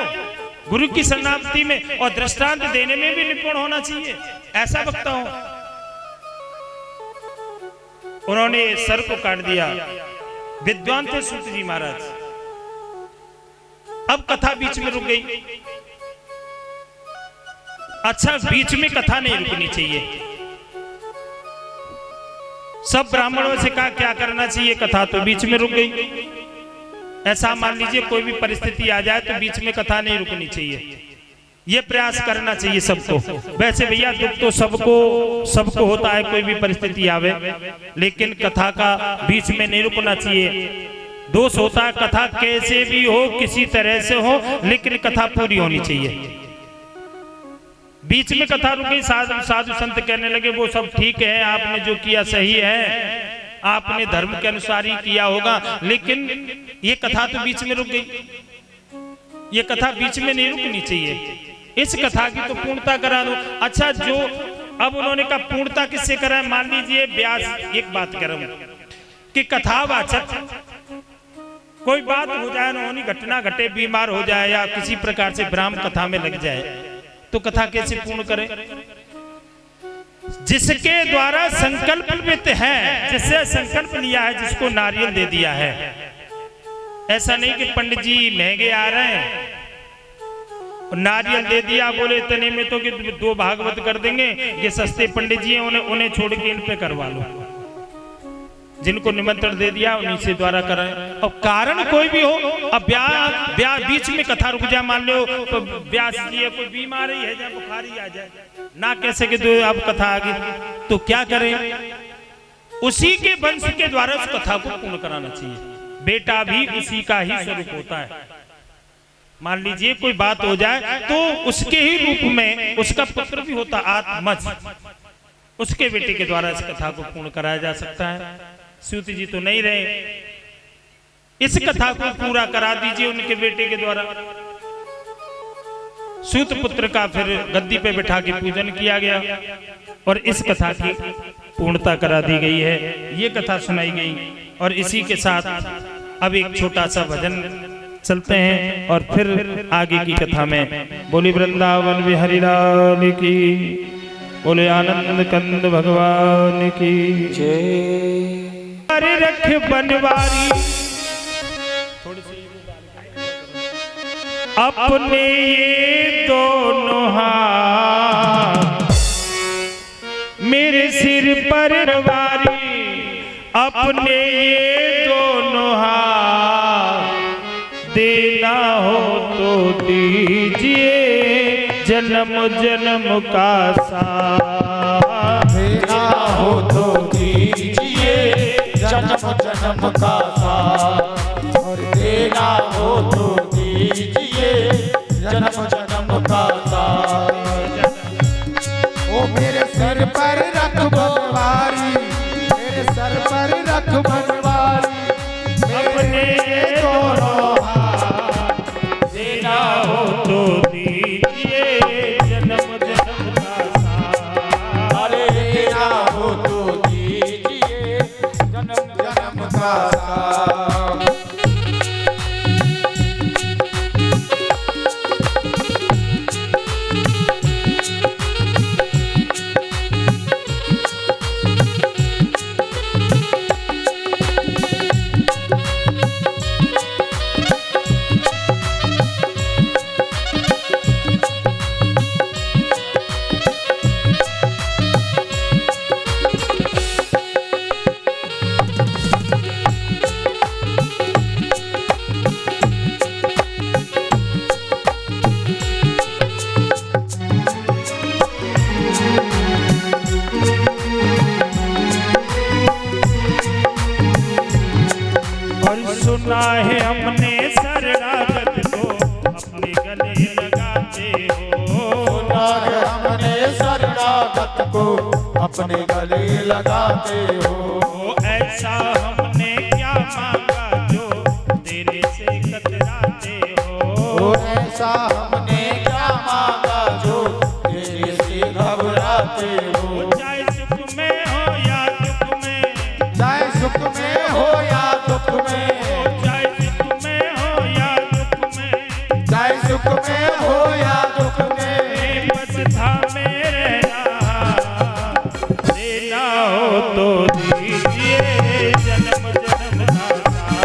गुरु की शरणागति में, और दृष्टांत देने में भी निपुण होना चाहिए, ऐसा वक्ता हो। उन्होंने सर को काट दिया, विद्वान थे सूत जी महाराज। अब कथा बीच में रुक गई। अच्छा, बीच में कथा नहीं रुकनी चाहिए। सब ब्राह्मणों से कहा क्या करना चाहिए, कथा तो बीच में रुक गई। ऐसा मान लीजिए कोई भी परिस्थिति आ जाए तो बीच में कथा नहीं रुकनी चाहिए, ये प्रयास करना चाहिए सबको। वैसे भैया दुख तो सबको होता है, कोई भी परिस्थिति आवे, लेकिन कथा का बीच में नहीं रुकना चाहिए। दोष होता है, कथा कैसे भी हो, किसी तरह से हो, लेकिन कथा पूरी होनी चाहिए। बीच में कथा रुक गई, साधु संत कहने लगे वो सब ठीक है, आपने जो किया सही है, आपने धर्म के अनुसार ही किया होगा, लेकिन ये कथा तो बीच में रुक गई। ये कथा बीच में नहीं रुकनी चाहिए, इस कथा की तो पूर्णता करा दो। अच्छा, जो अब उन्होंने कहा पूर्णता किससे कराए, मान लीजिए व्यास, एक बात कह रहा हूं कि कथावाचक कोई बात हो जाए, उन्होंने घटना घटे, बीमार हो जाए या किसी प्रकार से ब्राह्म कथा में लग जाए, तो कथा कैसे पूर्ण करें? जिसके द्वारा संकल्पित है, जिससे संकल्प लिया है, जिसको नारियल दे दिया है। ऐसा नहीं कि पंडित जी महंगे आ रहे हैं, नारियल दे दिया, बोले इतने में तो कि 2 भागवत कर देंगे, ये सस्ते पंडित जी हैं, उन्हें छोड़ के इन पे करवा लो। जिनको निमंत्रण दे दिया उन्हीं से द्वारा कराएं। और कारण कोई भी हो, अब ब्याह बीच में कथा रुक जाए, मान लो तो व्यास जी है, कोई बीमारी है जाए, बुखारी आ जाए, ना कैसे कि तो अब कथा आ गई, तो क्या करें? उसी के वंश के द्वारा उस कथा को पूर्ण कराना चाहिए। बेटा भी उसी का ही स्वरूप होता है। मान लीजिए कोई बात हो जाए तो उसके ही रूप में उसका पुत्र भी होता, आत्मज, उसके बेटे के द्वारा इस कथा को पूर्ण कराया जा सकता है। सूत जी तो नहीं रहे, इस कथा को पूरा करा दीजिए उनके बेटे के द्वारा। सूत पुत्र का फिर गद्दी पे बिठा के पूजन किया गया और इस कथा की पूर्णता करा दी गई है। ये कथा सुनाई गई और इसी के साथ अब एक छोटा सा भजन चलते हैं और फिर आगे की कथा में। बोली वृंदावन बिहारी लाल की, बोले आनंद कंद भगवान की जय। अरे रख बनवारी अपने ये दोनों हाथ मेरे सिर पर वारी, अपने ये दोनों हाथ देना हो तो दीजिए, जन्म जन्म का साथ देना हो तो दीजिए, जन्म जन्म का साथ, और देना हो तो दीजिए, जन्म जन्म का साथ। ओ मेरे सर पर रख बनवारी, मेरे सर पर रख बनवारी, अपने दोनों हाथ देना हो तो दीजिए, जन्म जन्म का साथ। अरे देना हो तो दीजिए, जन्म जन्म का साथ। सुना है हमने शरणागत को अपने गले लगाते हो, सुना है हमने शरणागत को अपने गले लगाते हो। ऐसा हमने क्या मांगा जो देने से कतराते हो, ऐसा हमने क्या मांगा जो देने से घबराते हो। चाहे सुख में हो या दुख में, चाहे सुख में हो या दुख में, सुख में हो या दुख में, बस थामे रहना, देना हो तो दीजिए, जन्म जन्म का साथ।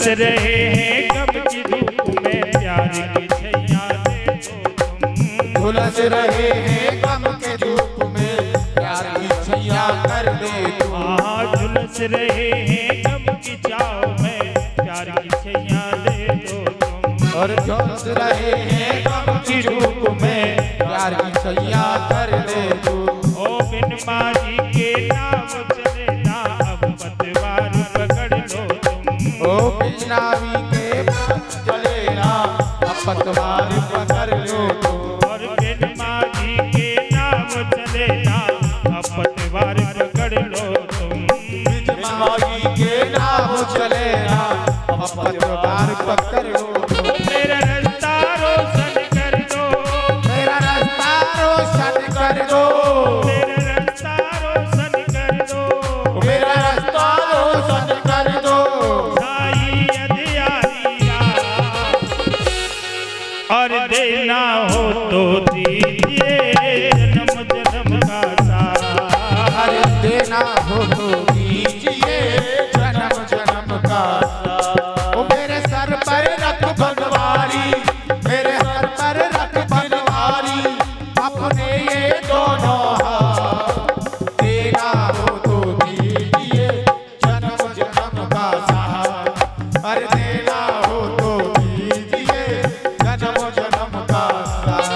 रहे हैं गम की धूप में प्यार की छैया दे दो तुम। झुलस रहे हैं गम के धूप में प्यार की छैया कर दे तू। झुलस रहे हैं गम की छाव में प्यार की छैया दे दो तुम। और झुलस रहे हैं गम की धूप में प्यार की छैया कर दे तू। ओ बिन माझी के नाव चले ना अब पतवार पकड़ लो तुम। ओ बिनावी के पास चले ना अब पतवार पकड़ लो तू। और बिन माझी के नाव चले ना अब पतवार पकड़ लो तुम। बिनावी के नाव चले ना अब पतवार पकड़ लो तू। मेरा रास्ता रोशन कर दो, मेरा रास्ता रोशन कर दो। मेरा रास्ता रोशन कर दो, मेरा रास्ता रोशन कर दो। साई अंधियारी रात और देना हो तो दीजिए जन्म जन्म का साथ। अरे देना हो तो दीजिए जन्म जन्म का साथ। ओ मेरे सर पर रख बनवारी, मेरे सर पर रख बनवारी, अपने ये दोनों हाथ। देना हो तो दीजिए जन्म जन्म का साथ। अरे देना हो तो दीजिए जन्म जन्म का साथ।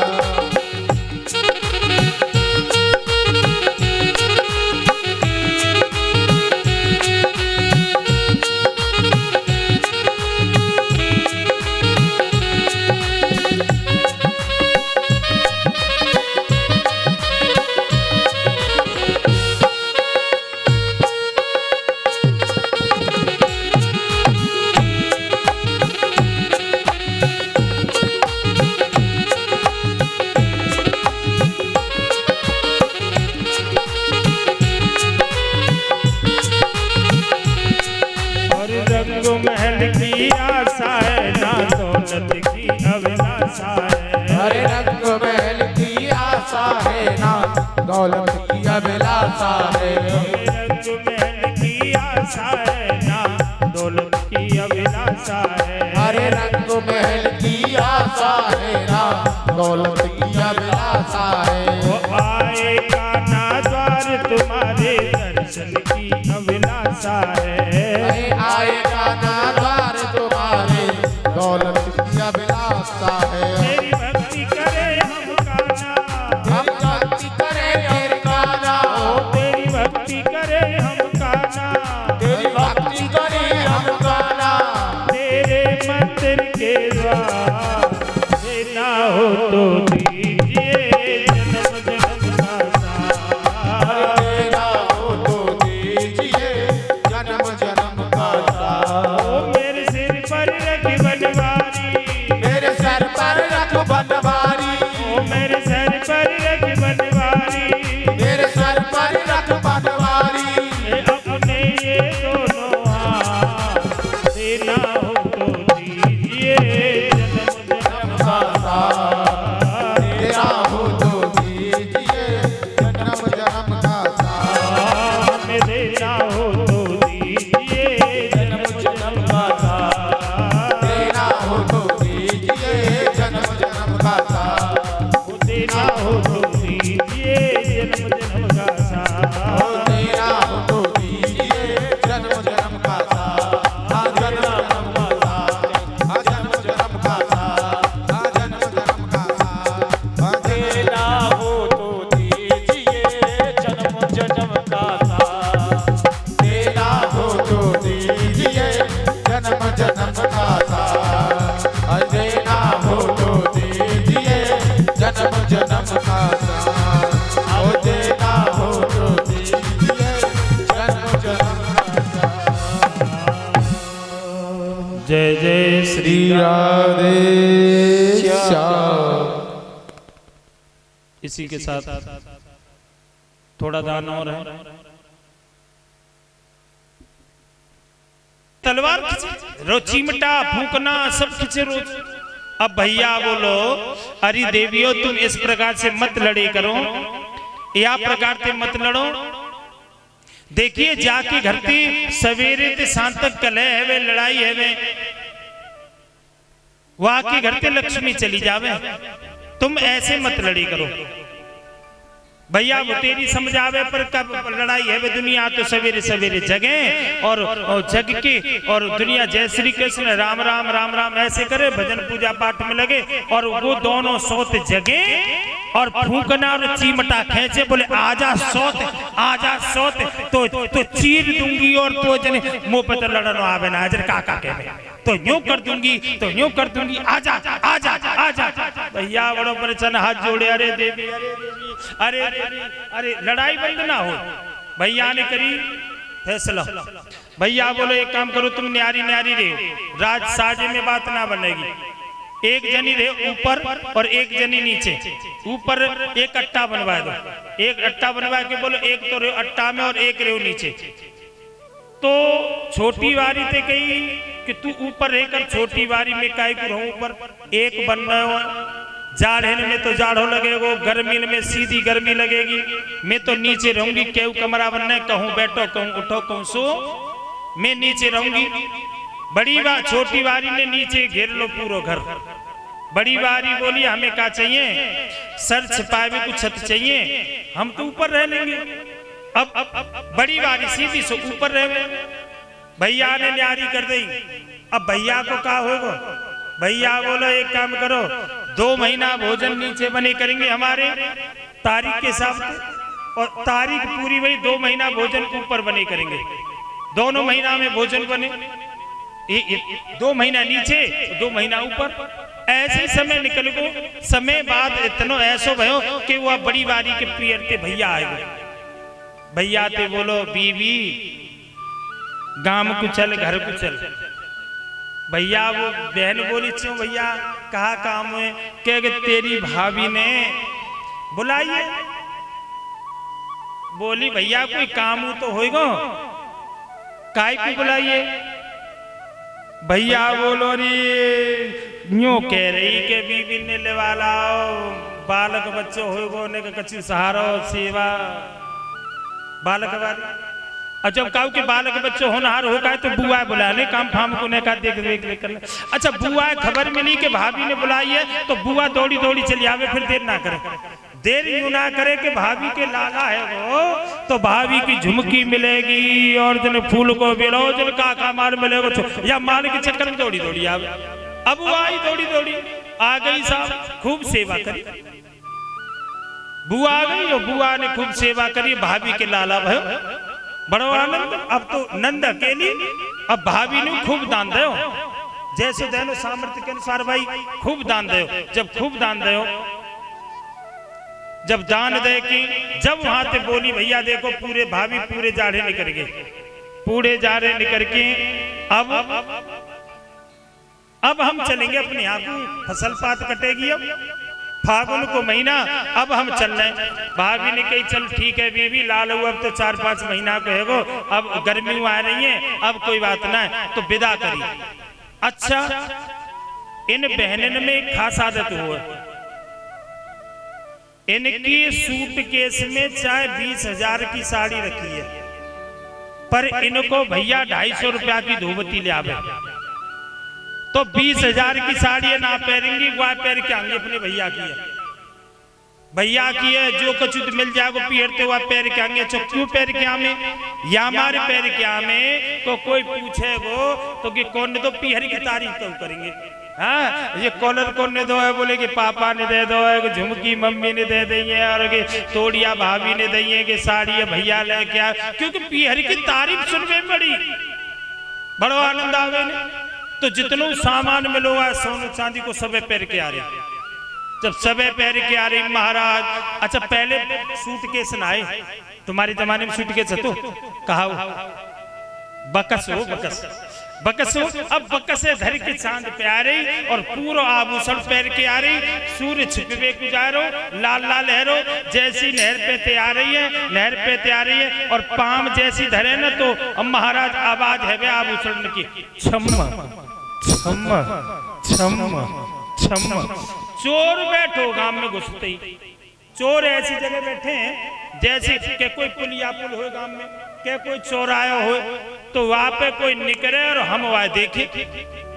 और रंग महल की आशा है ना दौलत की अभिलाषा है। हरे रंग महल की आशा है ना दौलत की अभिलाषा है। रंग महल की आशा है ना दौलत की अभिलाषा है। हरे रंग महल की आशा है ना दौलत की अभिलाषा है। वो आएगा ना द्वार तुम्हारे दर्शन की अभिलाषा है। अरे आएगा ना द्वार तुम्हारे दौलत की अभिलाषा है। तेरी भक्ति करे हम गाना, हम भक्ति करें तेरे गाना। तेरी भक्ति करे हम गाना, तेरी भक्ति करें हम गाना। तेरे मंदिर के द्वार देना हो तो दीजिए जन्म जन्म का साथ। देना हो तो दीजिए जन्म जन्म का साथ। ओ मेरे सिर पर रख बनवारी, मेरे सर पर रख बनवारी, ओ मेरे सर पर रख बनवारी, मेरे सर पर रख बनवारी। अपने ये दोनों हाथ देना हो तो दीजिए जन्म जन्म का साथ। तेरा हो तो दीजिए जन्म जन्म का साथ। हमें देना हो तो दीजिए जन्म जन्म का साथ। देना हो तो दीजिए जन्म जन्म का साथ। वो देना हो तो दीजिए जन्म जन्म का साथ। ओ देना हो तो दीजिए जन्म जन्म का साथ। हाँ जन्म जन्म का साथ। हाँ जन्म जन्म का साथ। हाँ जन्म जन्म का साथ। हाँ देना हो तो दीजिए जन्म जन्म का साथ। देना हो तो दीजिए जन्म जन्म का साथ। और देना हो तो दीजिए जन्म जन्म का साथ। और देना हो तो दीजिए जन्म जन्म का साथ। जय जय श्री श्री राधे श्याम। इसी के साथ थोड़ा दान और है। तलवार चिमटा फूकना सब खींचे रोज। अब भैया बोलो अरे देवियों तुम इस प्रकार से मत लड़े करो, या प्रकार से मत लड़ो। देखिए जाके घर की सवेरे ते शाम तक कलह है वे, लड़ाई है वे, वहां के घर ते लक्ष्मी चली जावे। तुम ऐसे मत लड़ी करो भैया, वो तेरी समझावे पर कब लड़ाई है वे। दुनिया तो सवेरे सवेरे जगे और जग के और दुनिया जय श्री कृष्ण राम राम राम राम ऐसे करे, भजन पूजा पाठ में लगे, और वो दोनों सोते जगे और फूकना और चीमटा खींचे, बोले आजा सोते आजा सोते, तो चीर दूंगी और तो जने मुंह पे लड़नो आवे ना हजर काका के, तो यूं कर दूंगी तो यूं कर दूंगी, आजा आजा आजा। भैया बड़ो परेशान हाथ जोड़े, अरे देवी अरे देवी, अरे लड़ाई बंद ना हो। भैया ने करी फैसला, भैया बोलो एक काम करो, तुम न्यारी न्यारी रहो, राज साजे में बात ना बनेगी, एक जनी रहे ऊपर और एक जनी नीचे, ऊपर एक अट्टा बनवा दो, एक अट्टा बनवा के बोलो एक तो रहो अट्टा में और एक रहो नीचे। तो छोटी वारी ते कही कि तू ऊपर रहकर छोटी वारी में काहे को रहूं ऊपर, एक बन रहे हो, जाड़े में तो जाड़ो लगेगो, गर्मी में सीधी गर्मी लगेगी, मैं तो नीचे रहूंगी, केहू कमरा बनने, कहूं बैठो कहूं उठो कहूं सो, मैं नीचे रहूंगी। बड़ी छोटी वारी ने नीचे घेर लो पूरा घर। बड़ी वारी बोली हमें क्या चाहिए, सर छिपाए हुए कुछ छत चाहिए, हम तो ऊपर रह लेंगे। अब बड़ी वारी सीधी से ऊपर रहे, भैया ने न्यारी कर दी। अब भैया को क्या होगा, भैया बोलो एक काम करो, 2 महीना भोजन नीचे बने करेंगे हमारे तारीख के हिसाब से, और तारीख पूरी वही 2 महीना भोजन ऊपर बने करेंगे, दोनों महीना में भोजन बने, 2 महीना नीचे 2 महीना ऊपर। ऐसे समय निकल गो, समय बाद इतनो ऐसो भयो कि वो बड़ी वारी के पियर के भैया आए, भैया ते बोलो बीवी गांव को चल घर को चल। भैया वो बहन बोली क्यों भैया, कहा काम है, कह तेरी भाभी ने बुलाई है। बोली भैया कोई काम तो होगा, काय को बुलाइए। भैया बोलो रे यूं कह रही के बीवी ने ले वाला बालक बच्चों होगो ने कच्ची सहारो सेवा बालक वाली। और जब काऊ के बालक बच्चों होनहार होगा तो बुआ बुलाने काम फाम को ने का देख देख कर। अच्छा बुआ खबर मिली कि भाभी ने बुलाई है, तो बुआ दौड़ी दौड़ी चली आवे, फिर देर ना करे, देर यूं ना करे कि भाभी के लाला है वो, तो भाभी की झुमकी मिलेगी और जन फूल को बेलो जन काका मार मिलेगा, या माल के चक्कर में दौड़ी दौड़ी आवे। अब वो आई दौड़ी दौड़ी आ गई, साहब खूब सेवा करी, बुआ आ गई और बुआ ने खूब सेवा करी, भाभी के लाला भयो बड़ो आनंद। अब तो नंद अकेली, अब भाभी ने खूब दान दो, जैसे देनो सामर्थ्य के अनुसार भाई खूब दान दो। जब खूब दान दो, जब दान दे की जब वहां से बोली भैया देखो पूरे भाभी पूरे जाड़े निकल गए, पूरे जाड़े निकल के अब हम चलेंगे अपने यहाँ को, फसल पात कटेगी, अब फागुन को महीना, अब हम चल रहे। भाभी ने कही चल ठीक है बीवी लाल हुआ, अब तो 4-5 महीना कहेगो, अब गर्मी आ रही है, अब कोई बात ना है, तो विदा करी। अच्छा इन बहनन में खास आदत हुआ, इनकी सूटकेस में चाहे 20,000 की साड़ी रखी है, पर इनको भैया 250 रुपया की धोबती ले आवे, तो 20,000 की साड़ी ना पहनेंगी, वह पहन के आएंगे अपने भैया की है, भैया की है, जो कुछ मिल जाएगा पहनते हुआ पैर के आएंगे। तो क्यों पैर के आमे, या हमारे पैर के आमे तो कोई पूछे वो तो कि कौन ने तो पीहर की तारीफ तो करेंगे, हाँ ये कॉलर कौन ने दो है, बोले कि पापा ने दे दो है, झुमकी मम्मी ने दे दी है, और तोड़िया भाभी ने दी है, कि साड़ी भैया लेके आ, क्योंकि पीहर की तारीफ सुनने बड़ी बड़ो आनंद आवे। तो जितनो सामान मिलोगा सोने चांदी को सबे पैर के आ रही, जब सबे पैर के आ रही महाराज। अच्छा पहले सूटकेस ना आए, तुम्हारे जमाने में सूटकेस तो कहा बकस हो, बकस बकस हो। अब बकस है धर के चांद पे आ रही और पूरा आभूषण पैर के आ रही, सूर्य छिपे गुजारो लाल लाल लहरो, जैसी नहर पे ते आ रही है, नहर पे ते आ रही है, और पाम जैसी धरे ना तो अब महाराज आवाज है वे आभूषण की, छम्मा छम्मा छम्मा छम्मा। चोर बैठो गांव में घुसते ही, चोर ऐसी जगह बैठे हैं जैसे कि कोई पुलिया पुल हो गांव में, के कोई चोर आया हो तो वहां पे कोई निकले और हम वहां देखे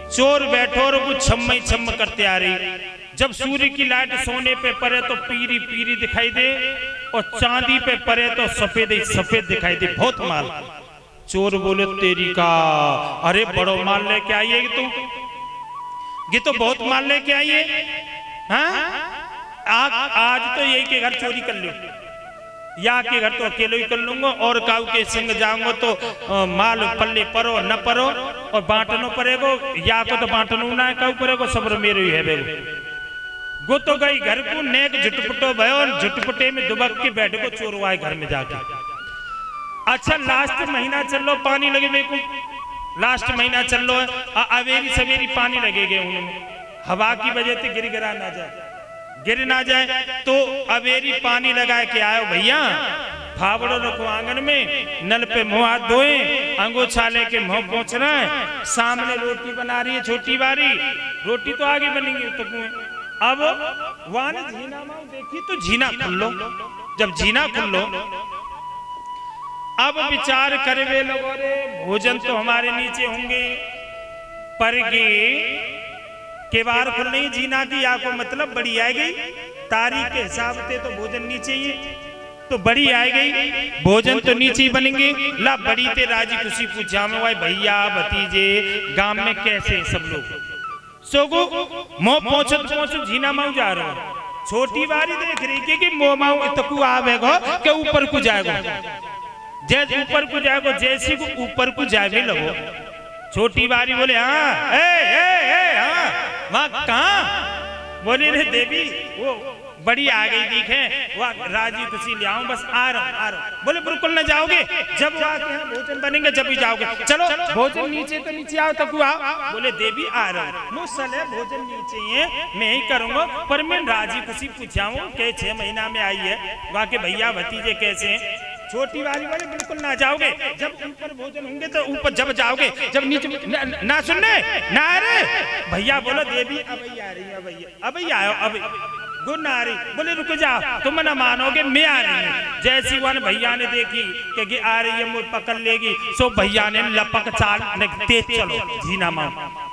चोर बैठो और वो छम्म छम्म करते आ रही। जब सूर्य की लाइट सोने पे पड़े तो पीरी पीरी दिखाई दे और चांदी पे पड़े तो सफेद ही सफेद दिखाई दे। बहुत माल। चोर बोले तेरी का, अरे बड़ो माल लेके आइए तुम, ये तो बहुत माल लेके आइए। हाँ आज तो यही के घर चोरी कर लो, या के घर तो अकेले ही कर लूंगा और काऊ के संग जाऊंगा तो माल पल्ले परो न परो और बांटनो पड़ेगो, या को तो बांटनो ना काऊ पड़ेगो, सब मेरे ही है बेगो। गो तो गई घर को नेक झुटपुटो भयो और झुटपुटे में दुबक के बैठे को चोर आए घर में जाके। अच्छा लास्ट महीना चल लो पानी लगे बेको, लास्ट महीना चल लो अवेरी सवेरी पानी लगेगे उनमें, हवा की वजह से गिर गिरा ना जाए, गिर ना जाए तो अवेरी पानी लगा के आयो भैया, फावड़ो रखो आंगन में, नल पे मुंह हाथ धोए, अंगोछा लेके मुंह पहुंच रहा है, सामने रोटी बना रही है छोटी बारी, रोटी तो आगे बनेगी तो अब वहां झीना माँ देखी तो झीना खुल लो। जब झीना खुल लो अब विचार करे वे लोगों रे भोजन तो हमारे नीचे होंगे, पर केवार खुल नहीं जीना की आपको मतलब बड़ी आ गई, तारीख के हिसाब से तो भोजन नीचे ही तो बड़ी आ गई, भोजन तो नीचे ही बनेंगे। ला बड़ी ते राजी खुशी पूछा में भाई भैया भतीजे गांव में कैसे सब लोग सोगो मोह पहुंचो झीना माऊ जा रहा हूं, छोटी बारी देख रही कि मोह माऊ तकू आवेगो के ऊपर को जाएगो, जैसे ऊपर को जाएगो जैसे को ऊपर को जावे लगो। छोटी बारी बोले हाँ हाँ वहां कहाँ, बोली रे देवी वो बड़ी आ गई दिखे, वह राजी खुशी ले आऊं बस आ रहा हूं। बोले बिल्कुल न जाओगे, जब वहां के यहाँ भोजन बनेंगे जब ही जाओगे, चलो भोजन नीचे तो नीचे आओ तक आओ। बोले देवी आ रहा हूं, मुझसे भोजन नीचे है मैं ही करूंगा, पर मैं राजी खुशी पूछाऊं के 6 महीना में आई है वहां के भैया भतीजे कैसे हैं। छोटी वाली बोले बिल्कुल ना जाओगे, जब ऊपर भोजन होंगे तो ऊपर जब जाओगे, जब नीचे ना सुनने ना रे भैया। बोलो देवी अब आ रही है भैया, अब आयो अब गुण आ रही। बोले रुक जाओ तुम ना मानोगे मैं आ रही हूँ। जैसी वन भैया ने देखी कि आ रही है मुझ पकड़ लेगी, सो भैया ने लपक चाल तेज चलो झीना माँ,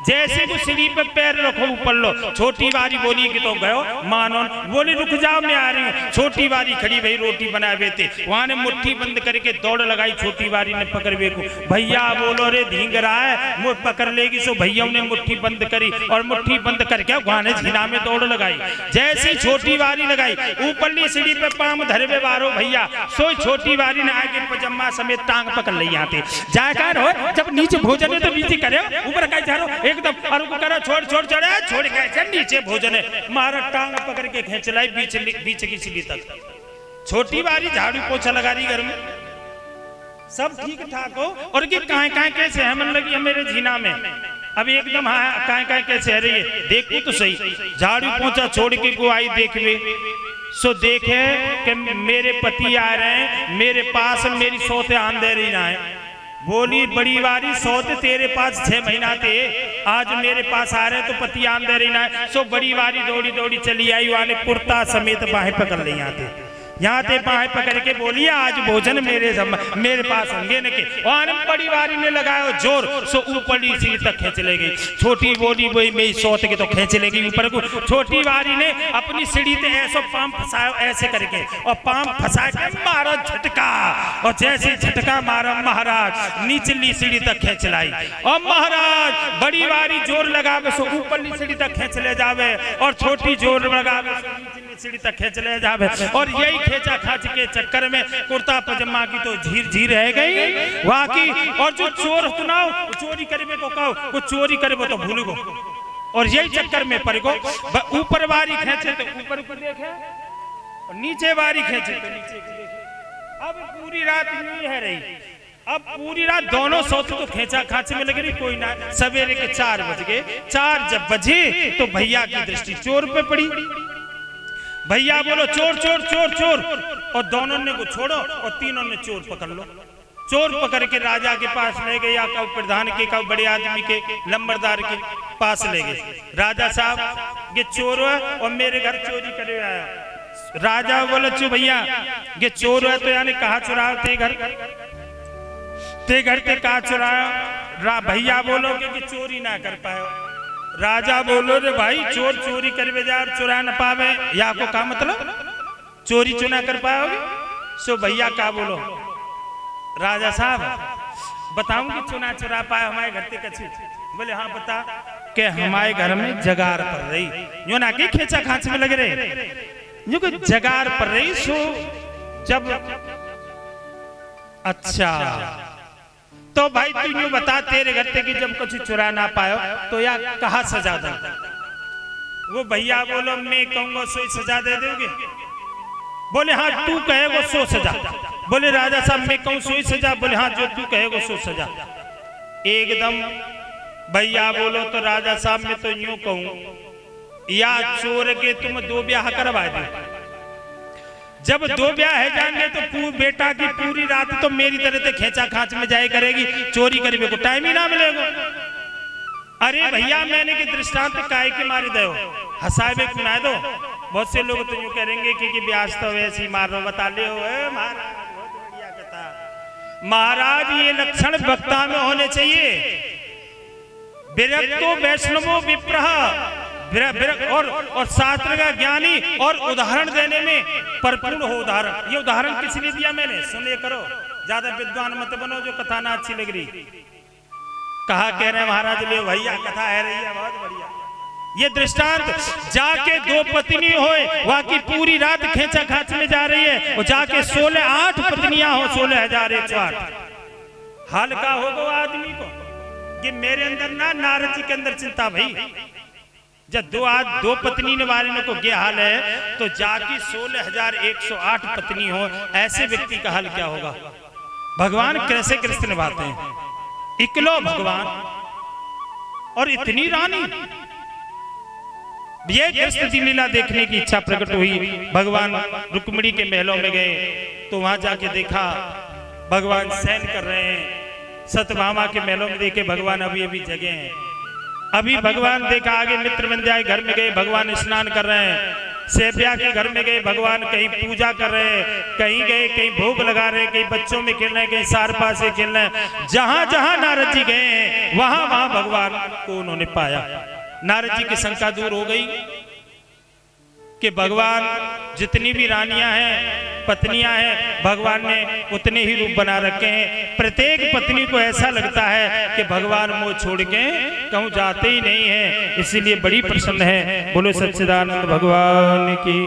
जैसे वो सीढ़ी पे पैर रखो ऊपर लो। छोटी बारी बोली कि तो गयो मानो, बोली रुक जाओ मैं आ रही हूँ। छोटी बारी खड़ी भाई रोटी बनाए हुए थे, वहां ने मुट्ठी बंद करके दौड़ लगाई, छोटी बारी ने पकड़ वे को भैया बोलो रे धींग रहा है मुझ पकड़ लेगी। सो भैया ने मुट्ठी बंद करी और मुट्ठी बंद करके वहां ने झीना में दौड़ लगाई। जैसी छोटी बारी लगाई ऊपरली सीढ़ी पे पाम धरवे बारो भैया, सो छोटी बारी ने आगे पजम्मा समेत टांग पकड़ ली आते जाकर हो। जब नीचे भोजन है तो नीचे करे, ऊपर कहीं जा रहा एकदम और को करो छोड़ छोड़ छोड़ छोड़ के नीचे भोजन है, मारा टांग पकड़ के खींच लाई बीच की सीढ़ी तक। छोटी बारी झाड़ू पोछा लगा रही घर में, सब ठीक ठाक हो और कि कहाँ कैसे है मन लगी है मेरे झीना में, अब एकदम हाँ कहाँ कैसे है रही है देखो तो सही। झाड़ू पोछा छोड़ के को आई देखवे, सो देखे कि मेरे पति आ रहे हैं मेरे पास, मेरी सोते आन दे रही ना है। बोली बड़ी वारी सोते तेरे पास 6 महीना थे, आज मेरे पास आ रहे तो पति आन दे रही ना है। सो बड़ी वारी दौड़ी दौड़ी चली आई, वाले कुर्ता समेत बाहें पकड़ ली यहाँ थे बाहें पकड़ के बोली आज भोजन मेरे पास होंगे न के। और बड़ी वारी ने लगाया जोर, सो ऊपरली सीढ़ी तक खींच ले गई। छोटी बोली वही मेरी सोत के तो खींच ले गई ऊपर को। छोटी वारी ने अपनी सीढ़ी पे ऐसा पाम फंसाया ऐसे करके, और पाम फंसा के मारा झटका, और जैसे झटका मारा महाराज नीचली सीढ़ी तक खींच लाई। और महाराज बड़ी वारी जोर लगावे सो ऊपरली सीढ़ी तक खींच ले जावे, और छोटी जोर लगावे सीढ़ी तक खींच ले जावे। और यही खेचा खाच के चक्कर में कुर्ता पजामा की तो झीर झीर रह गई वाकई। और जो चोर सुनाओ चोरी करे को कहो, वो चोरी करे तो भूल गो, और यही चक्कर में पड़ गो। ऊपर वारी खेचे तो ऊपर ऊपर देखे, और नीचे वारी खेचे तो नीचे देखे। अब पूरी रात यही है रही, अब पूरी रात दोनों सोच तो खेचा खाच में लग रही, कोई ना। सवेरे के 4 बज गए, 4 जब बजे तो भैया की दृष्टि चोर पे पड़ी। भैया बोलो चोर चोर चोर चोर, और दोनों ने को छोड़ो और तीनों ने चोर पकड़ लो। चोर पकड़ के राजा के पास ले गए, या कब प्रधान के कब बड़े आदमी के लंबरदार के पास ले गए। राजा साहब ये चोर है और मेरे घर चोरी करे आया। राजा बोला चो भैया ये चोर है तो यानी कहाँ चुराते घर, ते घर ते का चुराया? भैया बोलो कि चोरी ना कर पायो। राजा बोलो रे भाई चोर चोरी कर बेजार चुरा न पावे, या को का मतलब चोरी चुना कर पाओगे? सो भैया का बोलो राजा साहब बताऊंगी चुना चुरा पाए हमारे घर ते कछु? बोले हाँ बता। के हमारे घर में जगार पड़ रही, यो ना कि खेचा खांच में लग रहे, यो को जगार पड़ रही। सो जब अच्छा तो भाई तू यूं बता तेरे घर की जब कुछ चुरा ना पायो तो या कहा सजा दे? वो भैया बोलो मैं कहूंगा सो सजा दे दोगे? बोले हाँ तू कहेगो सो सजा। बोले राजा साहब मैं कहूँ सो सजा? बोले हाँ जो तू कहेगो सो सजा। एकदम भैया बोलो तो राजा साहब मैं तो यूं कहूं या चोर के तुम 2 ब्याह करवा दो। जब 2 ब्याह है जाएंगे तो बेटा की पूरी रात तो मेरी तरह से खेचा खांच में जाए करेगी, चोरी करने को टाइम ही ना मिलेगा। अरे भैया मैंने की दृष्टांत काय के मारे दो हसाबे सुना दो। बहुत से लोग तो यूं करेंगे कि ब्याज तो वैसे ही मार लो बता ले हो महाराज, बहुत बढ़िया कथा। महाराज ये लक्षण वक्ता में होने चाहिए। विरक्तो वैष्णवो विप्रह, और शास्त्र का ज्ञानी और उदाहरण देने में परिपूर्ण हो। उदाहरण ये उदाहरण किस लिए दिया मैंने सुन ले करो, ज्यादा विद्वान मत बनो जो कथा ना अच्छी लग रही। कहा कह रहे महाराज ले भैया कथा है रही है बहुत बढ़िया। ये दृष्टांत जाके 2 पत्नी होए वहां की पूरी रात खेचा खाच में जा रही है और जाके 8 पत्नियां हो 16,108। हाल का होगा आदमी को कि मेरे अंदर ना नारद जी के अंदर चिंता भाई। जब 2 पत्नी ने वाले को ये हाल है तो जाकी 16,108 पत्नी हो, ऐसे व्यक्ति का हाल क्या होगा? भगवान कैसे कृष्ण निभाते हैं, इकलो भगवान और इतनी रानी। ये कृष्ण की लीला देखने की इच्छा प्रकट हुई। भगवान रुक्मिणी के महलों में गए तो वहां जाके देखा भगवान शयन कर रहे हैं। सत्यभामा के महलों में देखे भगवान अभी जगे हैं। अभी भगवान देखा आगे मित्र विंध्याय घर में गए भगवान स्नान कर रहे हैं। सेव्या के घर में गए भगवान कहीं पूजा कर रहे हैं, कहीं गए कहीं भोग लगा रहे हैं, कहीं बच्चों में खेल रहे हैं, कहीं सारपा से खेल रहे हैं। जहां जहां नारद जी गए हैं वहां वहां भगवान को उन्होंने पाया। नारद जी की शंका दूर हो गई कि भगवान जितनी भी रानियां हैं पत्नियां हैं भगवान ने उतने ही रूप बना रखे हैं। प्रत्येक पत्नी को ऐसा लगता है कि भगवान मोह छोड़ के कहूं जाते ही नहीं है, इसीलिए बड़ी प्रसन्न है। बोलो सच्चिदानंद भगवान की।